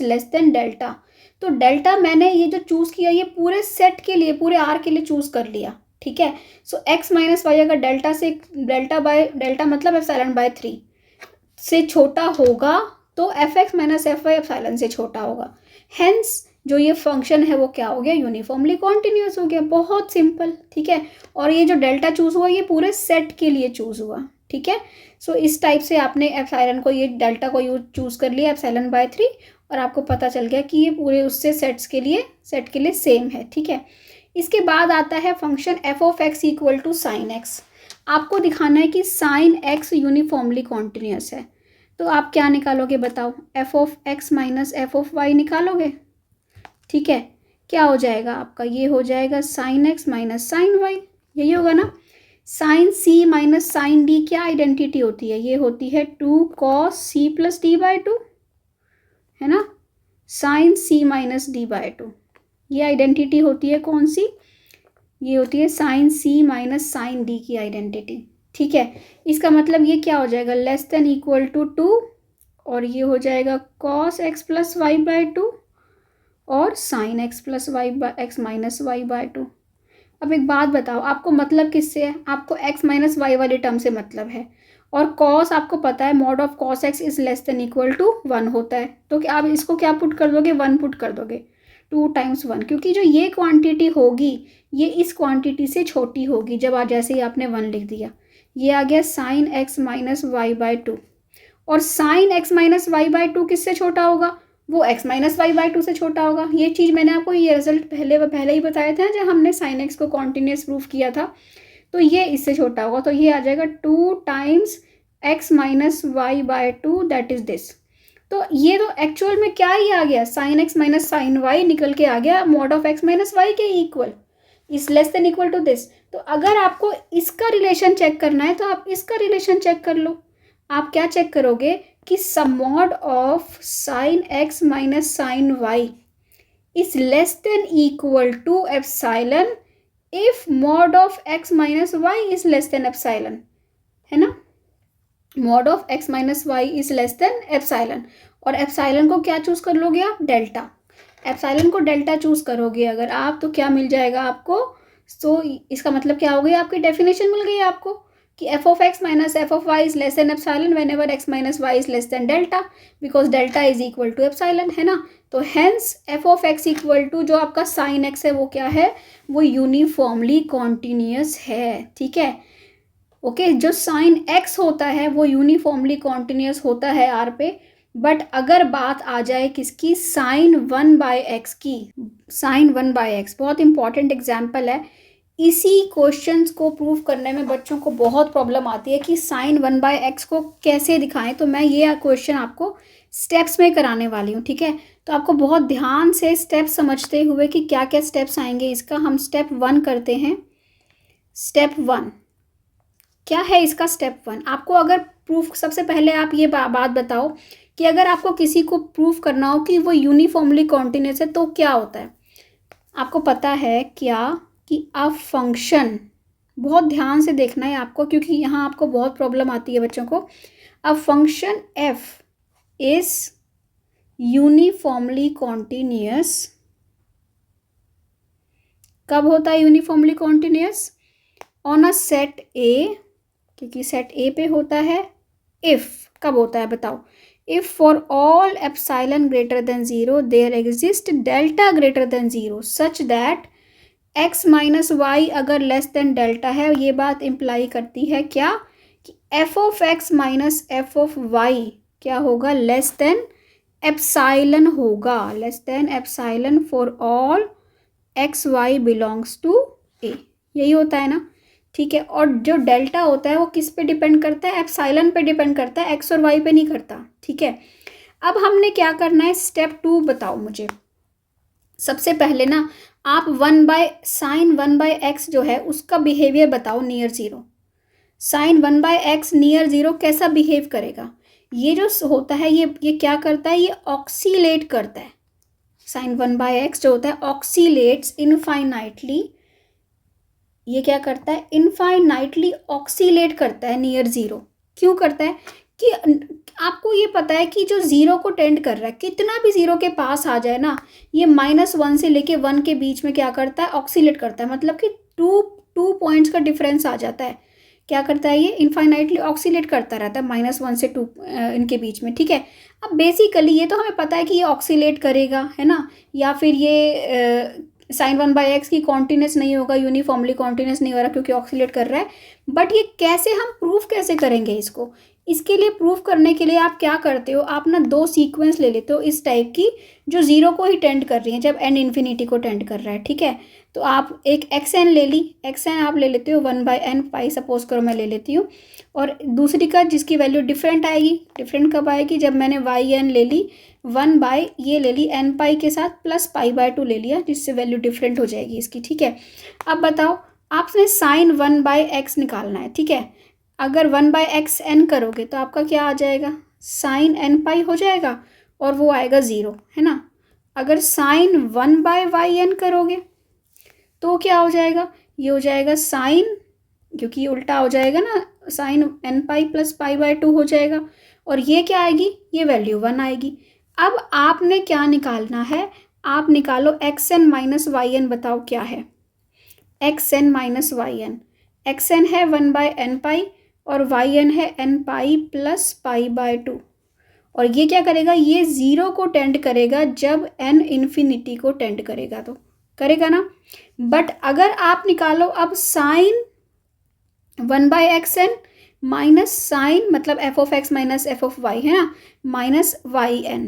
less than delta. तो डेल्टा मैंने ये जो चूज़ किया ये पूरे सेट के लिए, पूरे आर के लिए चूज़ कर लिया। ठीक है, सो x माइनस वाई अगर डेल्टा मतलब एप्सिलॉन बाय 3 से छोटा होगा तो f x minus f y epsilon से छोटा होगा, हेंस जो ये फंक्शन है वो क्या हो गया, यूनिफॉर्मली कॉन्टिन्यूस हो गया। बहुत सिंपल। ठीक है, और ये जो डेल्टा चूज़ हुआ ये पूरे सेट के लिए चूज़ हुआ। ठीक है, सो इस टाइप से आपने एप्सिलॉन को, ये डेल्टा को चूज़ कर लिया एप्सिलॉन बाय 3, और आपको पता चल गया कि ये पूरे उससे सेट के लिए सेम है। ठीक है, इसके बाद आता है function f of x equal to sine x. आपको दिखाना है कि साइन एक्स यूनिफॉर्मली कॉन्टिन्यूस है, तो आप क्या निकालोगे बताओ, f of x minus f of y निकालोगे। ठीक है, क्या हो जाएगा आपका, ये हो जाएगा sine x minus sine y, यही होगा ना। Sine c minus sine d क्या आइडेंटिटी होती है, ये होती है 2 cos c + d/2, है ना। साइन सी माइनस d/2 ये आइडेंटिटी होती है कौन सी, ये होती है sign c minus sine D की आइडेंटिटी। ठीक है, इसका मतलब ये क्या हो जाएगा, लेस देन इक्वल टू 2, और ये हो जाएगा cos x + y/2 और sine x plus y x minus y/2। अब एक बात बताओ, आपको मतलब किससे है, आपको x माइनस वाई वाले टर्म से मतलब है, और cos आपको पता है mod of cos x is less than equal to 1 होता है, तो क्या आप इसको क्या पुट कर दोगे, 1 पुट कर दोगे, 2 × 1, क्योंकि जो ये क्वांटिटी होगी ये इस क्वांटिटी से छोटी होगी। जब आज जैसे ही आपने 1 लिख दिया, ये आ गया साइन x माइनस y/2, और साइन x माइनस y/2 किससे छोटा होगा, वो x माइनस वाई बाई 2 से छोटा होगा। ये चीज़ मैंने आपको ये रिजल्ट पहले ही बताया था जब हमने साइन x को कॉन्टिन्यूस प्रूफ किया था। तो ये इससे छोटा होगा, तो ये आ जाएगा 2 times x minus y by 2 that is this. तो ये तो एक्चुअल में क्या ही आ गया, sine x minus sine y निकल के आ गया mod of x minus y के equal, is less than equal to this. तो अगर आपको इसका रिलेशन चेक करना है तो आप इसका रिलेशन चेक कर लो। आप क्या चेक करोगे कि समॉड of sine x minus sine y is less than equal to epsilon if mod of x minus y is less than epsilon, है ना। Mod of x minus y is less than epsilon, और epsilon को क्या choose कर लोगे आप, delta. Epsilon को delta choose करोगे अगर आप, तो क्या मिल जाएगा आपको, तो इसका मतलब क्या हो गई, आपकी डेफिनेशन मिल गई आपको कि f of x minus f of y is less than epsilon whenever x minus y is less than delta, because delta is equal to epsilon, है ना। तो hence f of x equal to जो आपका sine x है वो क्या है, वो यूनिफॉर्मली कॉन्टिन्यूस है, ठीक है। ओके, जो साइन एक्स होता है वो यूनिफॉर्मली कॉन्टिन्यूस होता है आर पे। बट अगर बात आ जाए किसकी, साइन 1/x की, साइन 1/x बहुत इंपॉर्टेंट एग्जाम्पल है। इसी क्वेश्चंस को प्रूव करने में बच्चों को बहुत प्रॉब्लम आती है कि साइन 1/x को कैसे दिखाएं। तो मैं ये क्वेश्चन आपको स्टेप्स में कराने वाली हूँ, ठीक है। तो आपको बहुत ध्यान से स्टेप्स समझते हुए कि क्या क्या स्टेप्स आएंगे इसका, हम स्टेप 1 करते हैं। स्टेप 1 क्या है इसका, स्टेप 1 आपको अगर प्रूफ, सबसे पहले आप ये बात बताओ कि अगर आपको किसी को प्रूफ करना हो कि वो यूनिफॉर्मली कॉन्टिन्यूस है तो क्या होता है। आपको पता है क्या कि अ फंक्शन, बहुत ध्यान से देखना है आपको क्योंकि यहाँ आपको बहुत प्रॉब्लम आती है बच्चों को। A function f is uniformly continuous, कब होता है uniformly continuous, on a set ए, क्योंकि सेट ए पे होता है। इफ कब होता है बताओ, if for all epsilon greater than 0 there exist delta greater than 0 such that x minus y अगर लेस देन डेल्टा है, ये बात इम्प्लाई करती है क्या कि f of x minus f of y क्या होगा, लेस देन एप्साइलन होगा, less than epsilon for all x y belongs to a, यही होता है ना, ठीक है। और जो डेल्टा होता है वो किस पे डिपेंड करता है, एप्साइलन पे डिपेंड करता है, एक्स और वाई पे नहीं करता, ठीक है। अब हमने क्या करना है, स्टेप 2 बताओ मुझे। सबसे पहले ना आप साइन 1/x जो है उसका बिहेवियर बताओ near zero. Sine 1/x near zero कैसा बिहेव करेगा, ये जो होता है ये क्या करता है, ये ऑक्सीलेट करता है। साइन 1/x जो होता है ऑक्सीलेट्स इनफाइनाइटली, ये क्या करता है, इनफाइनाइटली ऑक्सीलेट करता है नियर जीरो। क्यों करता है कि आपको ये पता है कि जो जीरो को टेंड कर रहा है, कितना भी जीरो के पास आ जाए ना, ये -1 से लेके 1 के बीच में क्या करता है, ऑक्सीलेट करता है। मतलब कि टू पॉइंट्स का डिफरेंस आ जाता है, क्या करता है, ये इनफाइनाइटली ऑक्सीलेट करता रहता है -1 से 2 इनके बीच में, ठीक है। अब बेसिकली ये तो हमें पता है कि ये ऑक्सीलेट करेगा, है ना, या फिर ये साइन 1/x की कॉन्टिन्यूस नहीं होगा, यूनिफॉर्मली कॉन्टिन्यूस नहीं हो रहा क्योंकि ऑक्सीलेट कर रहा है। बट ये कैसे हम प्रूफ कैसे करेंगे इसको, इसके लिए प्रूफ करने के लिए आप क्या करते हो, आप ना 2 सीक्वेंस ले लेते हो इस टाइप की जो जीरो को ही टेंड कर रही है जब n इन्फिनिटी को टेंड कर रहा है, ठीक है। तो आप एक xn ले ली, xn आप ले लेते हो 1/n पाई, सपोज करो मैं ले लेती हूँ, और दूसरी का जिसकी वैल्यू डिफरेंट आएगी, डिफरेंट कब आएगी, जब मैंने yn ले ली 1 ये ले ली n पाई के साथ प्लस π/2 ले लिया, जिससे वैल्यू डिफरेंट हो जाएगी इसकी, ठीक है। अब बताओ आपने साइन 1/x निकालना है, ठीक है। अगर 1/xn करोगे तो आपका क्या आ जाएगा, साइन n पाई हो जाएगा और वो आएगा 0, है ना। अगर साइन 1/yn करोगे तो क्या हो जाएगा, ये हो जाएगा साइन, क्योंकि ये उल्टा हो जाएगा ना, साइन n पाई प्लस π/2 हो जाएगा, और ये क्या आएगी, ये वैल्यू 1 आएगी। अब आपने क्या निकालना है, आप निकालो xn माइनस yn, बताओ क्या है xn माइनस yn, xn है 1/n पाई और yn है n पाई प्लस π/2, और ये क्या करेगा, ये 0 को टेंड करेगा जब n इन्फिनिटी को टेंड करेगा, तो करेगा ना। बट अगर आप निकालो अब साइन 1/xn माइनस साइन, मतलब f of x minus f of y, है ना, माइनस yn,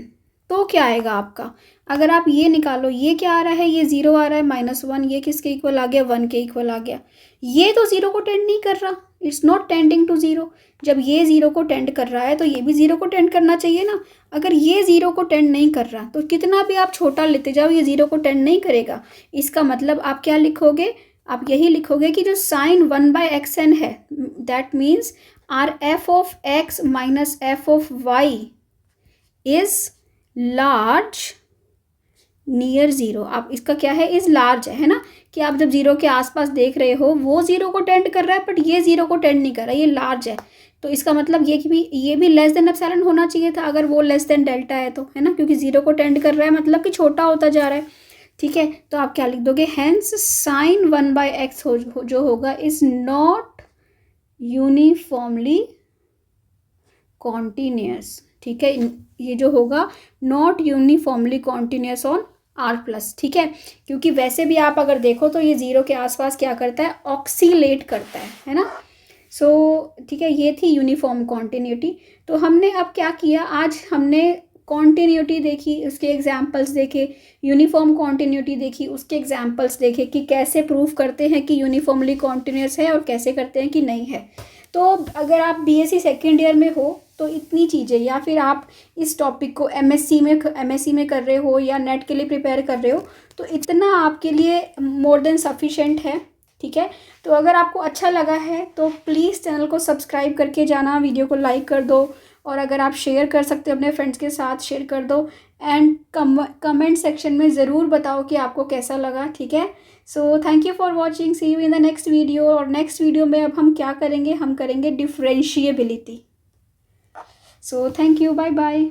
तो क्या आएगा आपका, अगर आप ये निकालो, ये क्या आ रहा है, ये 0 आ रहा है, -1, ये किसके इक्वल आ गया, 1 के इक्वल आ गया। ये तो 0 को टेंड नहीं कर रहा, इट्स नॉट टेंडिंग टू 0। जब ये 0 को टेंड कर रहा है तो ये भी 0 को टेंड करना चाहिए ना। अगर ये 0 को टेंड नहीं कर रहा तो कितना भी आप छोटा लेते जाओ ये 0 को टेंड नहीं करेगा। इसका मतलब आप क्या लिखोगे, आप यही लिखोगे कि जो साइन 1/xn है, that means R f of x minus f of y is large near 0। आप इसका क्या है, इज लार्ज है ना, कि आप जब 0 के आसपास देख रहे हो वो 0 को टेंड कर रहा है बट ये 0 को टेंड नहीं कर रहा, ये लार्ज है। तो इसका मतलब ये भी लेस देन एप्सिलॉन होना चाहिए था, अगर वो लेस देन डेल्टा है तो, है ना, क्योंकि 0 को टेंड कर रहा है मतलब कि छोटा होता जा रहा है। ठीक है, तो आप क्या लिख दोगे, हेंस साइन 1/x जो होगा इज नॉट यूनिफॉर्मली कॉन्टिन्यूस। ठीक है, ये जो होगा not uniformly continuous on R plus. ठीक है, क्योंकि वैसे भी आप अगर देखो तो ये 0 के आसपास क्या करता है, ऑक्सीलेट करता है ना। सो ठीक है, ये थी यूनिफॉर्म कॉन्टिन्यूटी। तो हमने अब क्या किया, आज हमने कॉन्टिन्यूटी देखी, उसके एग्जाम्पल्स देखे, यूनिफॉर्म कॉन्टिन्यूटी देखी, उसके एग्जाम्पल्स देखे कि कैसे प्रूव करते हैं कि यूनिफॉर्मली कॉन्टिन्यूस है और कैसे करते हैं कि नहीं है। तो अगर आप बीएससी सेकेंड ईयर में हो तो इतनी चीज़ें, या फिर आप इस टॉपिक को एमएससी में कर रहे हो या नेट के लिए प्रिपेयर कर रहे हो, तो इतना आपके लिए मोर देन सफिशेंट है। ठीक है, तो अगर आपको अच्छा लगा है तो प्लीज़ चैनल को सब्सक्राइब करके जाना, वीडियो को लाइक कर दो, और अगर आप शेयर कर सकते हो अपने फ्रेंड्स के साथ शेयर कर दो, एंड कमेंट सेक्शन में ज़रूर बताओ कि आपको कैसा लगा। ठीक है, so thank you for watching, see you in the next video. और नेक्स्ट वीडियो में अब हम क्या करेंगे, हम करेंगे differentiability. So thank you, bye bye.